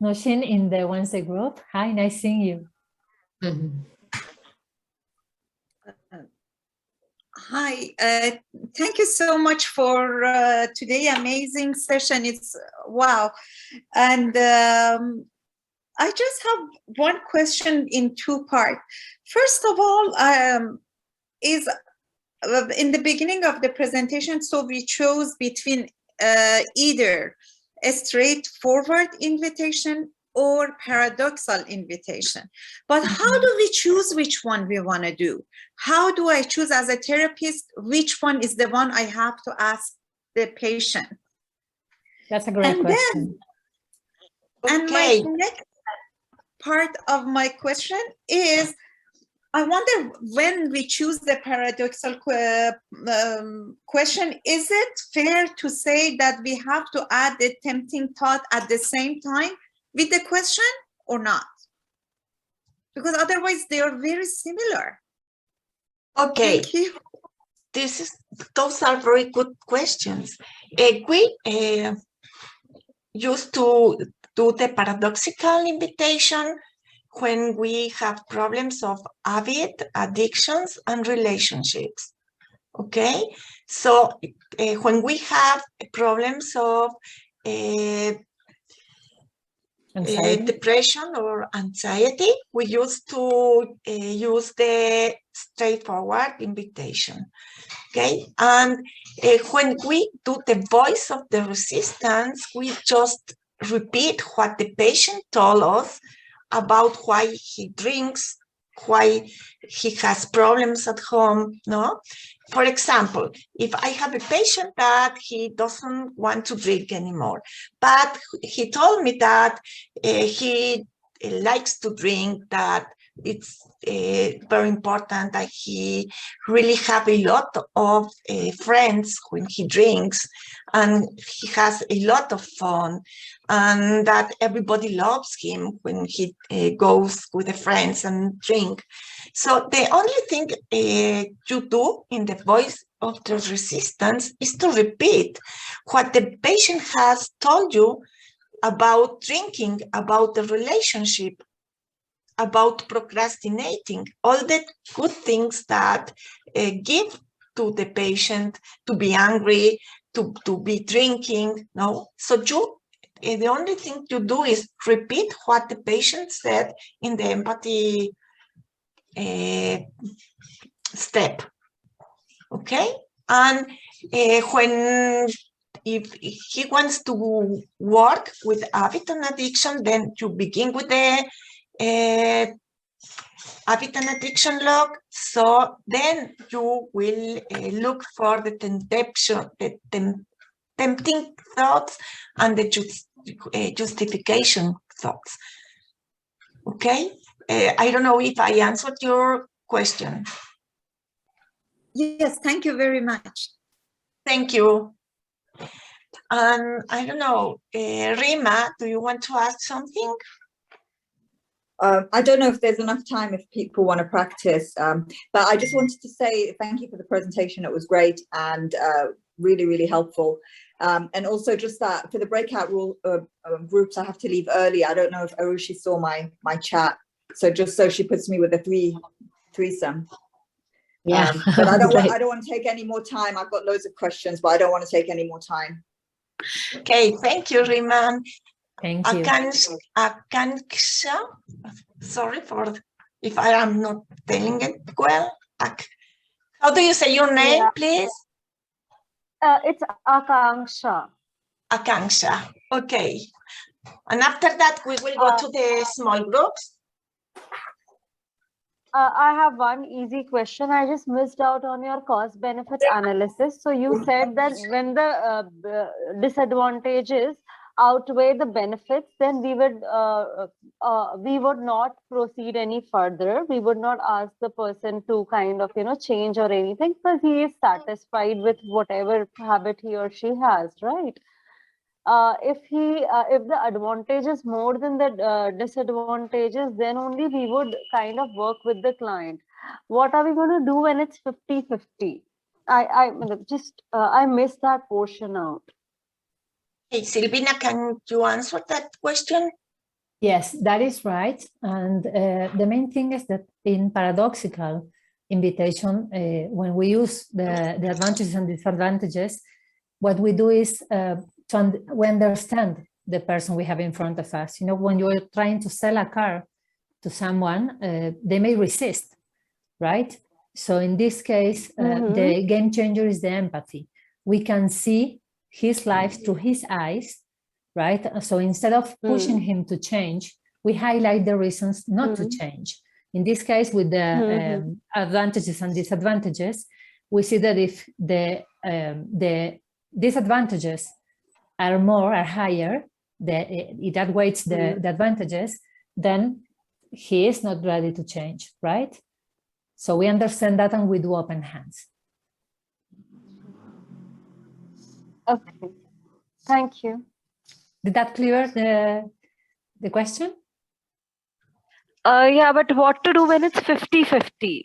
C: Noshin in the Wednesday group. Hi, nice seeing you.
A: Mm-hmm.
F: Hi, thank you so much for today. Amazing session. It's wow. And I just have one question in two parts. First of all, is in the beginning of the presentation, so we chose between either a straightforward invitation or paradoxical invitation. But how do we choose which one we want to do? How do I choose as a therapist which one is the one I have to ask the patient?
C: That's a great question.
F: And my next part of my question is, I wonder when we choose the paradoxical question, is it fair to say that we have to add the tempting thought at the same time with the question or not? Because otherwise they are very similar.
B: Okay.
F: Thank you.
B: Those are very good questions. We used to do the paradoxical invitation when we have problems of habit, addictions, and relationships. Okay, so when we have problems of depression or anxiety, we used to use the straightforward invitation. Okay, and when we do the voice of the resistance, we just repeat what the patient told us about why he drinks, why he has problems at home, no? For example, if I have a patient that he doesn't want to drink anymore, but he told me that he likes to drink, that it's very important that he really have a lot of friends when he drinks, and he has a lot of fun, and that everybody loves him when he goes with the friends and drink. So the only thing you do in the voice of the resistance is to repeat what the patient has told you about drinking, about the relationship, about procrastinating, all the good things that give to the patient to be angry, to be drinking, no? So you, the only thing you do is repeat what the patient said in the empathy step, okay? And if he wants to work with habit and addiction, then you begin with the habit and addiction log. So then you will look for the tempting thoughts and the justification thoughts. Okay, I don't know if I answered your question.
F: Yes, thank you very much.
B: Thank you. And I don't know, Rima, do you want to ask something?
E: I don't know if there's enough time if people want to practice, but I just wanted to say thank you for the presentation. It was great and really, really helpful. And also just that for the breakout groups, I have to leave early. I don't know if Arushi saw my chat. So just so she puts me with a threesome.
A: Yeah.
E: But I don't want to take any more time. I've got loads of questions, but I don't want to take any more time.
B: Okay, thank you, Rima.
C: Thank you.
B: Akanksha, sorry for if I am not telling it well. How do you say your name, please?
G: It's Akanksha.
B: Akanksha, okay. And after that, we will go to the small groups.
G: I have one easy question. I just missed out on your cost benefit analysis. So you said that when the disadvantages outweigh the benefits, then we would not proceed any further. We would not ask the person to kind of change or anything because he is satisfied with whatever habit he or she has, right? If the advantage is more than the disadvantages, then only we would kind of work with the client. What are we going to do when it's 50-50? I missed that portion out.
B: Hey, Silvina, can you answer that question?
C: Yes, that is right. And the main thing is that in paradoxical invitation, when we use the advantages and disadvantages, what we do is we understand the person we have in front of us. You know, when you're trying to sell a car to someone, they may resist, right? So in this case, the game changer is the empathy. We can see his life through his eyes, right? So instead of pushing him to change, we highlight the reasons not to change. In this case, with the advantages and disadvantages, we see that if the disadvantages are higher, it outweighs the advantages, then he is not ready to change, right? So we understand that and we do open hands.
G: Okay, thank you.
C: Did that clear the question?
G: Yeah, but what to do when it's 50-50?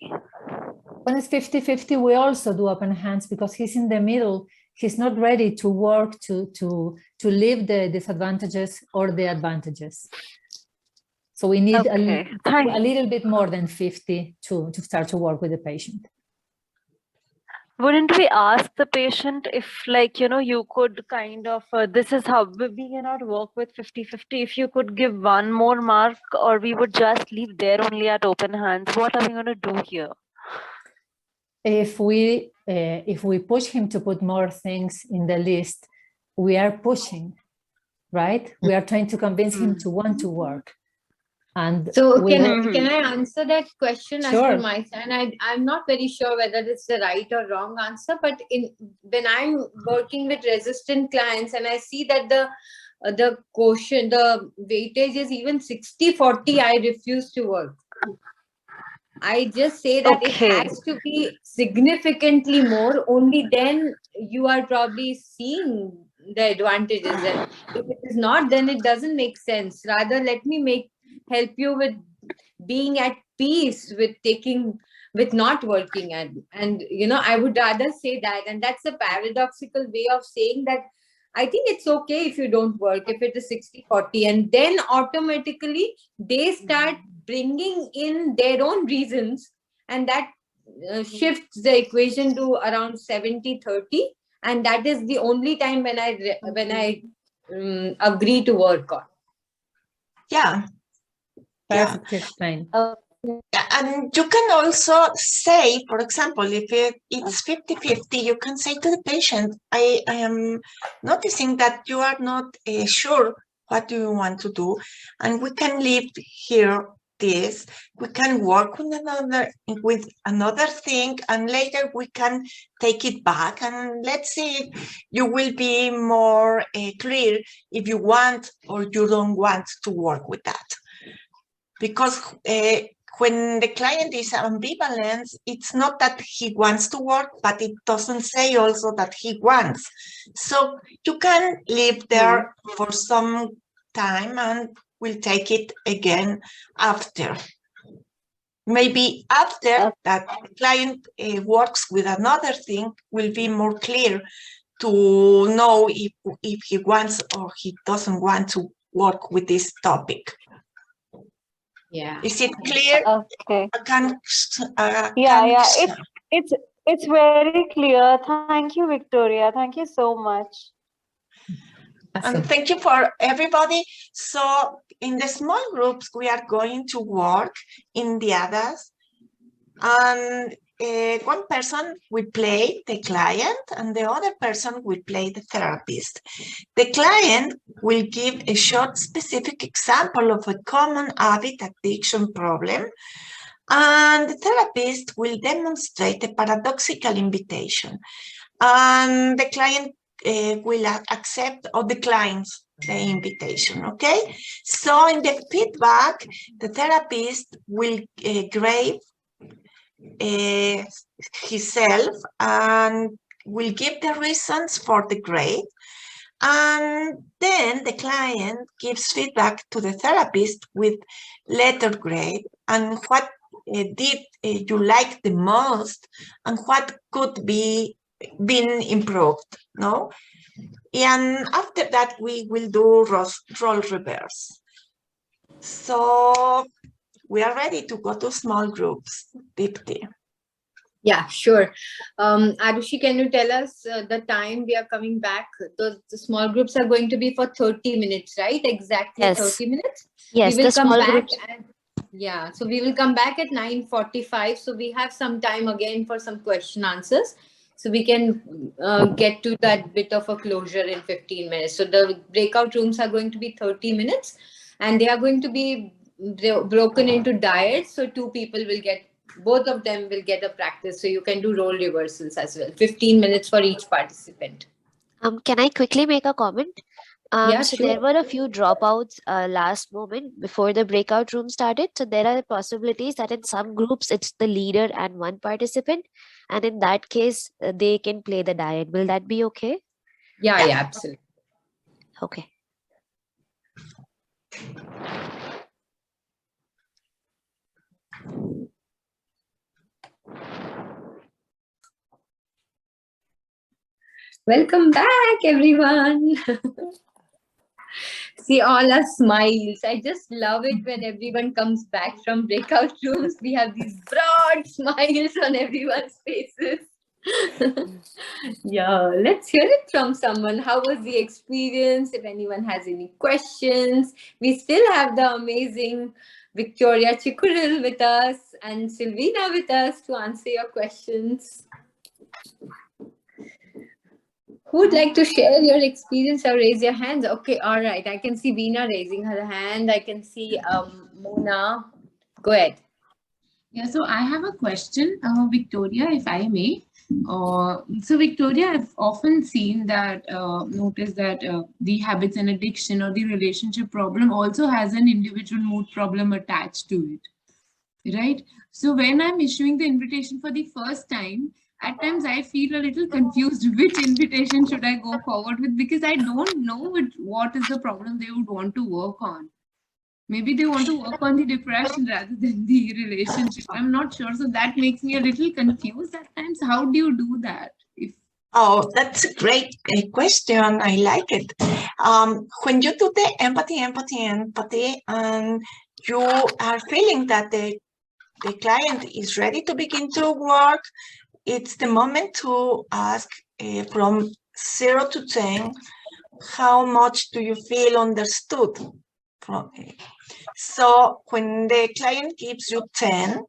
C: When it's 50-50, we also do open hands because he's in the middle. He's not ready to work to leave the disadvantages or the advantages. So we need a little bit more than 50 to start to work with the patient.
G: Wouldn't we ask the patient if, like, you know, you could kind of, this is how we cannot work with 50-50. If you could give one more mark, or we would just leave there only at open hands. What are we going to do here?
C: If we push him to put more things in the list, we are pushing, right? We are trying to convince him to want to work. And
A: so can I answer that question?
C: Sure.
A: As per my side? I'm not very sure whether it's the right or wrong answer, but when I'm working with resistant clients and I see that the quotient, the weightage is even 60-40, I refuse to work. I just say that it has to be significantly more, only then you are probably seeing the advantages. And if it is not, then it doesn't make sense. Rather, let me help you with being at peace with not working. And you know, I would rather say that. And that's a paradoxical way of saying that I think it's okay if you don't work, if it is 60-40, and then automatically they start bringing in their own reasons, and that shifts the equation to around 70-30, and that is the only time when I agree to work on.
B: Yeah.
C: Perfect, explain.
B: And you can also say, for example, if it's 50-50, you can say to the patient, I am noticing that you are not sure what you want to do, and we can leave here this, we can work with another thing, and later we can take it back, and let's see, you will be more clear if you want or you don't want to work with that. Because when the client is ambivalent, it's not that he wants to work, but it doesn't say also that he wants. So you can live there for some time and we'll take it again after. Maybe after that the client works with another thing, will be more clear to know if he wants or he doesn't want to work with this topic.
A: Yeah.
B: Is it clear?
G: Okay. It's very clear. Thank you, Victoria. Thank you so much.
B: And thank you for everybody. So in the small groups, we are going to work in the others. And one person will play the client and the other person will play the therapist. The client will give a short specific example of a common habit addiction problem, and the therapist will demonstrate a paradoxical invitation, and the client will accept or declines the invitation. Okay, so in the feedback, the therapist will grade himself and will give the reasons for the grade, and then the client gives feedback to the therapist with letter grade and what did you like the most and what could be been improved, no? And after that we will do role reverse. So we are ready to go to small groups, Dipti.
A: Yeah, sure. Arushi, can you tell us the time we are coming back? The small groups are going to be for 30 minutes, right? Exactly
H: Yes.
A: 30 minutes.
H: Yes,
A: We will
H: the
A: come
H: small
A: back
H: groups.
A: and yeah, so we will come back at 9:45. So we have some time again for some question answers. So we can get to that bit of a closure in 15 minutes. So the breakout rooms are going to be 30 minutes and they are going to be broken into diets. So two people will get, both of them will get a practice. So you can do role reversals as well. 15 minutes for each participant.
H: Can I quickly make a comment?
A: Yeah,
H: So
A: sure.
H: there were a few dropouts last moment before the breakout room started. So there are possibilities that in some groups it's the leader and one participant, and in that case they can play the diet. Will that be okay?
A: Yeah, yeah, absolutely.
H: Okay.
A: Welcome back, everyone. See all our smiles. I just love it when everyone comes back from breakout rooms. We have these broad smiles on everyone's faces. Yeah, let's hear it from someone. How was the experience? If anyone has any questions, we still have the amazing Victoria Chikuril with us and Silvina with us to answer your questions. Who would like to share your experience or raise your hands? Okay, all right. I can see Veena raising her hand. I can see Mona. Go ahead.
I: Yeah, so I have a question, Victoria, if I may. So Victoria, I've often seen that, noticed that the habits and addiction or the relationship problem also has an individual mood problem attached to it, right? So when I'm issuing the invitation for the first time, at times I feel a little confused which invitation should I go forward with, because I don't know what is the problem they would want to work on. Maybe they want to work on the depression rather than the relationship. I'm not sure. So that makes me a little confused at times. How do you do that?
B: Oh, that's a great question. I like it. When you do the empathy, and you are feeling that the client is ready to begin to work, it's the moment to ask from 0 to 10, how much do you feel understood? So when the client gives you 10,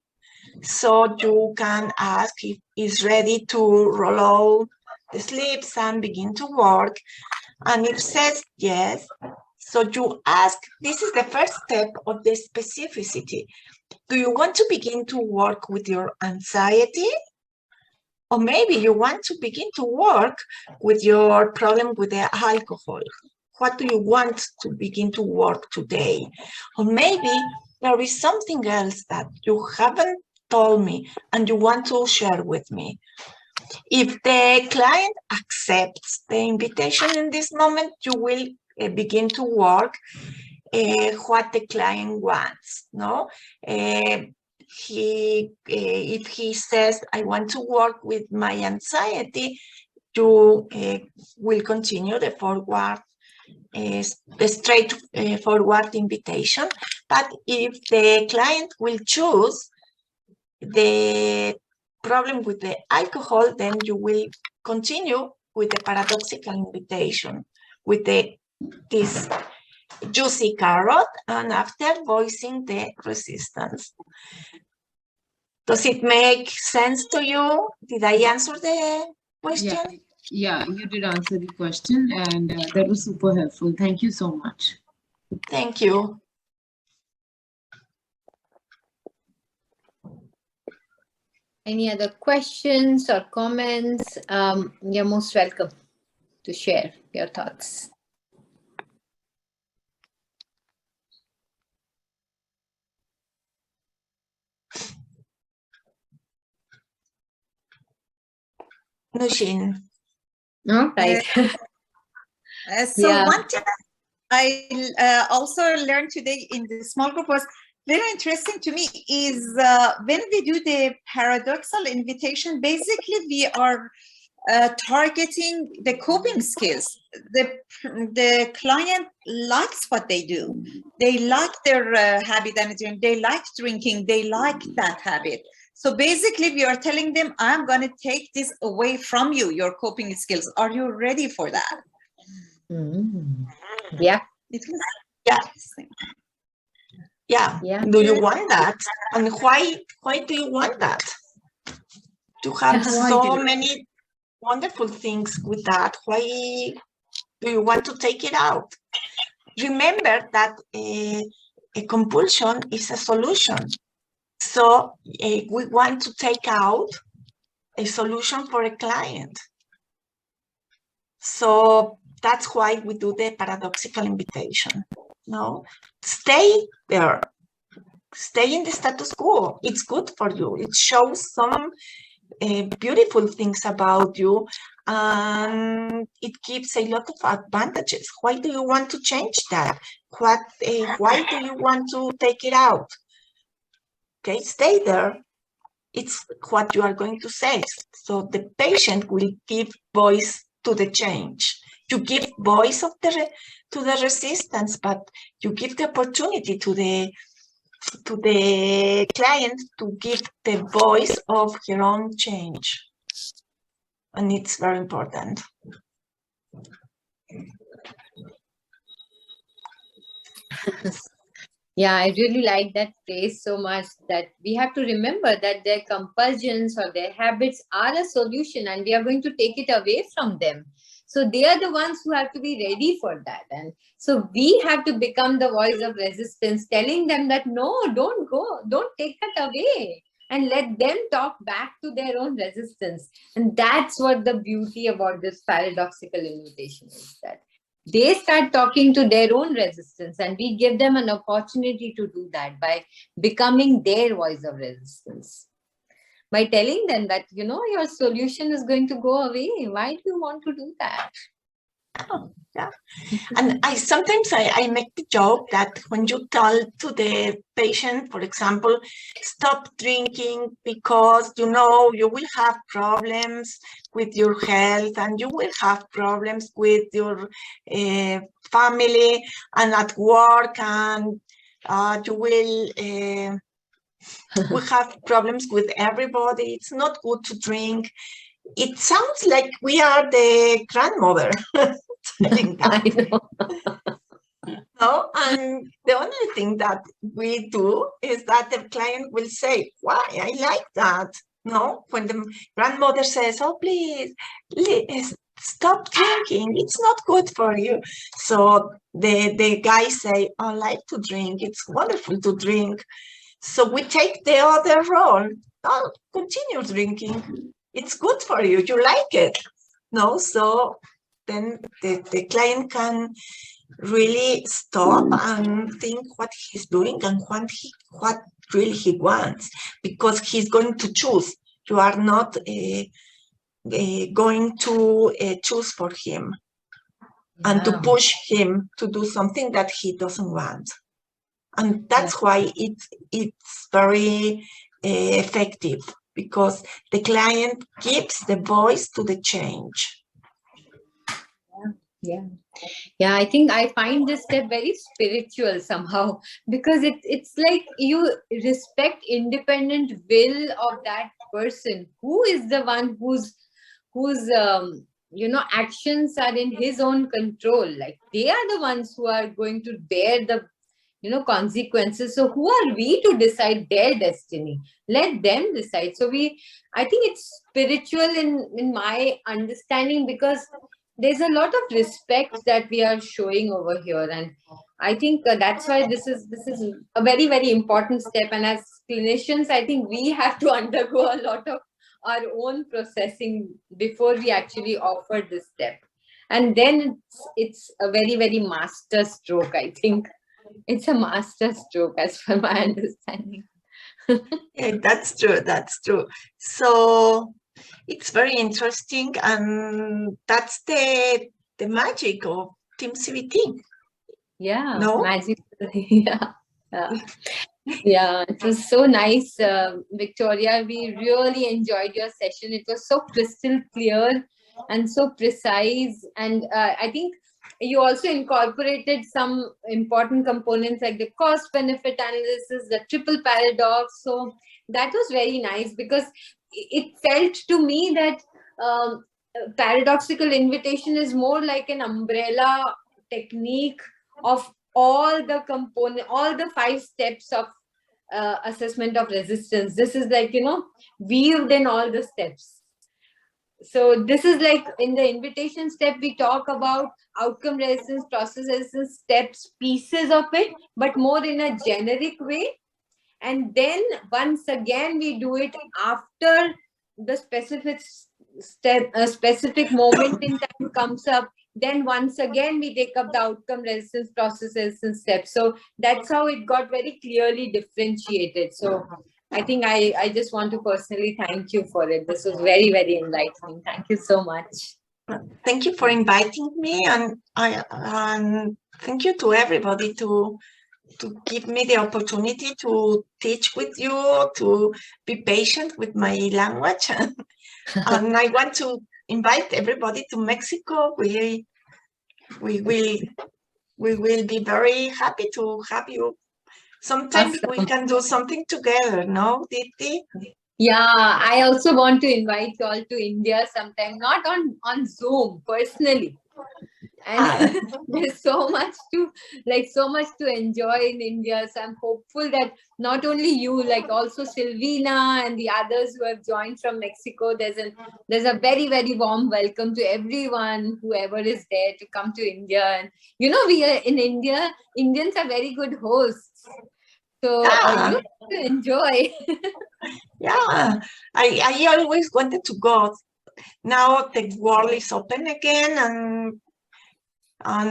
B: so you can ask if he's ready to roll out the sleeves and begin to work. And if says yes, so you ask, this is the first step of the specificity. Do you want to begin to work with your anxiety? Or maybe you want to begin to work with your problem with the alcohol. What do you want to begin to work today? Or maybe there is something else that you haven't told me and you want to share with me. If the client accepts the invitation in this moment, you will begin to work what the client wants, no? If he says, I want to work with my anxiety, you will continue the forward, the straightforward invitation. But if the client will choose the problem with the alcohol, then you will continue with the paradoxical invitation, with this juicy carrot, and after voicing the resistance. Does it make sense to you? Did I answer the question?
I: Yeah, you did answer the question, and that was super helpful. Thank you so much.
B: Thank you.
A: Any other questions or comments? You're most welcome to share your thoughts.
B: Nushin.
A: No, right.
F: So one thing I also learned today in the small group was very interesting to me is when we do the paradoxical invitation, basically we are targeting the coping skills. The client likes what they do. They like their habit and they like drinking. They like that habit. So basically, we are telling them, I'm going to take this away from you, your coping skills. Are you ready for that?
A: Yeah.
B: Yeah. Do you want that? And why do you want that? To have so many wonderful things with that. Why do you want to take it out? Remember that a compulsion is a solution. So we want to take out a solution for a client. So that's why we do the paradoxical invitation. No, stay there. Stay in the status quo. It's good for you. It shows some beautiful things about you, and it gives a lot of advantages. Why do you want to change that? Why do you want to take it out? Okay, stay there. It's what you are going to say. So the patient will give voice to the change. You give voice to the resistance, but you give the opportunity to the client to give the voice of her own change. And it's very important.
A: Yeah, I really like that phrase so much, that we have to remember that their compulsions or their habits are a solution and we are going to take it away from them. So they are the ones who have to be ready for that. And so we have to become the voice of resistance, telling them that, no, don't go, don't take that away, and let them talk back to their own resistance. And that's what the beauty about this paradoxical invitation is, that they start talking to their own resistance and we give them an opportunity to do that by becoming their voice of resistance. By telling them that, you know, your solution is going to go away. Why do you want to do that?
B: Oh, yeah. And sometimes I make the joke that when you tell to the patient, for example, stop drinking because, you know, you will have problems with your health and you will have problems with your family and at work, and you will we have problems with everybody. It's not good to drink. It sounds like we are the grandmother telling that.
A: I know.
B: No? And the only thing that we do is that the client will say, why? I like that. No? When the grandmother says, oh, please stop drinking. It's not good for you. So the guys say, oh, I like to drink. It's wonderful to drink. So we take the other role. Oh, continue drinking. It's good for you. You like it. No? So then the client can really stop and think what he's doing and what really he wants, because he's going to choose. You are not going to choose for him and to push him to do something that he doesn't want. And that's why it's very effective, because the client gives the voice to the change.
A: Yeah, I think I find this step very spiritual somehow, because it's like you respect independent will of that person who is the one whose you know, actions are in his own control. Like they are the ones who are going to bear the, you know, consequences. So who are we to decide their destiny? Let them decide. So I think it's spiritual in my understanding, because there's a lot of respect that we are showing over here. And I think that's why this is a very, very important step. And as clinicians, I think we have to undergo a lot of our own processing before we actually offer this step. And then it's a very, very master stroke, I think. It's a master stroke as per my understanding.
B: Yeah, that's true. That's true. So it's very interesting, and that's the magic of TEAM-CBT.
A: Yeah,
B: no?
A: Magic. Yeah, it was so nice, Victoria. We really enjoyed your session. It was so crystal clear and so precise. And I think you also incorporated some important components like the cost benefit analysis, the triple paradox. So that was very nice, because it felt to me that paradoxical invitation is more like an umbrella technique of all the component, all the 5 steps of assessment of resistance. This is like, you know, weaved in all the steps. So this is like in the invitation step, we talk about outcome resistance, process resistance, steps, pieces of it, but more in a generic way. And then once again, we do it after the specific step, a specific moment in time comes up. Then once again, we take up the outcome resistance, process resistance steps. So that's how it got very clearly differentiated. So I think I just want to personally thank you for it. This was very, very enlightening. Thank you so much.
B: Thank you for inviting me, and thank you to everybody to give me the opportunity to teach with you, to be patient with my language. And I want to invite everybody to Mexico. We will be very happy to have you. Sometimes we can do something together, no, Dipti?
A: Yeah, I also want to invite you all to India sometime, not on Zoom, personally. And there's so much to enjoy in India. So I'm hopeful that not only you, like also Silvina and the others who have joined from Mexico, there's a very, very warm welcome to everyone, whoever is there, to come to India. And you know, we are in India, Indians are very good hosts. So you have to enjoy.
B: Yeah, I always wanted to go. Now the world is open again, and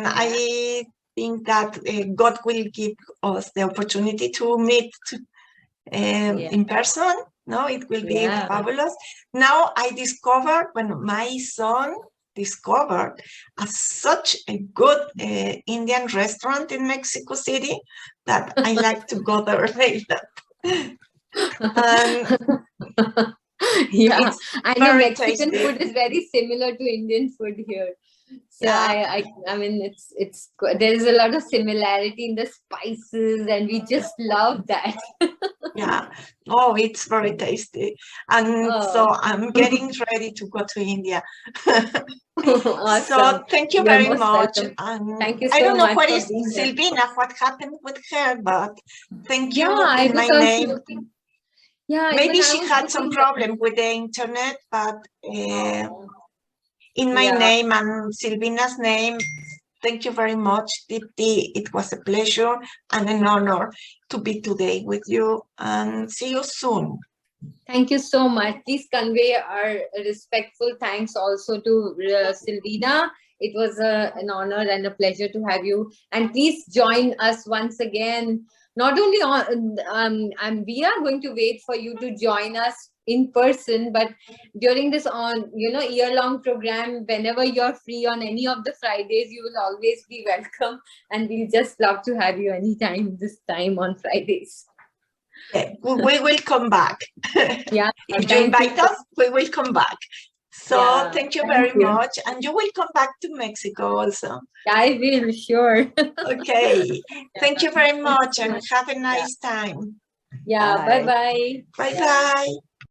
B: I think that God will give us the opportunity to meet in person. No, it will be fabulous. Now I discovered, when my son discovered such a good Indian restaurant in Mexico City, that I like to go there later.
A: Yeah, I know Mexican
B: tasty.
A: food is very similar to Indian food here. So I mean, it's there is a lot of similarity in the spices, and we just love that.
B: Yeah. Oh, it's very tasty. And so I'm getting ready to go to India.
A: Awesome.
B: So thank you very much.
A: Thank you so much.
B: I don't know what is Silvina, what happened with her, but thank you in my name. Maybe she had some problem with the internet, but in my name and Silvina's name, thank you very much, Dipti. It was a pleasure and an honor to be today with you, and see you soon.
A: Thank you so much. Please convey our respectful thanks also to Silvina. It was an honor and a pleasure to have you. And please join us once again. Not only on, we are going to wait for you to join us in person, but during this year-long program, whenever you're free on any of the Fridays, you will always be welcome, and we'll just love to have you anytime this time on Fridays.
B: Yeah, we will come back.
A: Yeah,
B: if you invite us, we will come back. So thank you very much, and you will come back to Mexico also.
A: I will, sure.
B: Okay, thank you very much, and have a nice time.
A: Yeah, bye-bye.
B: Bye-bye.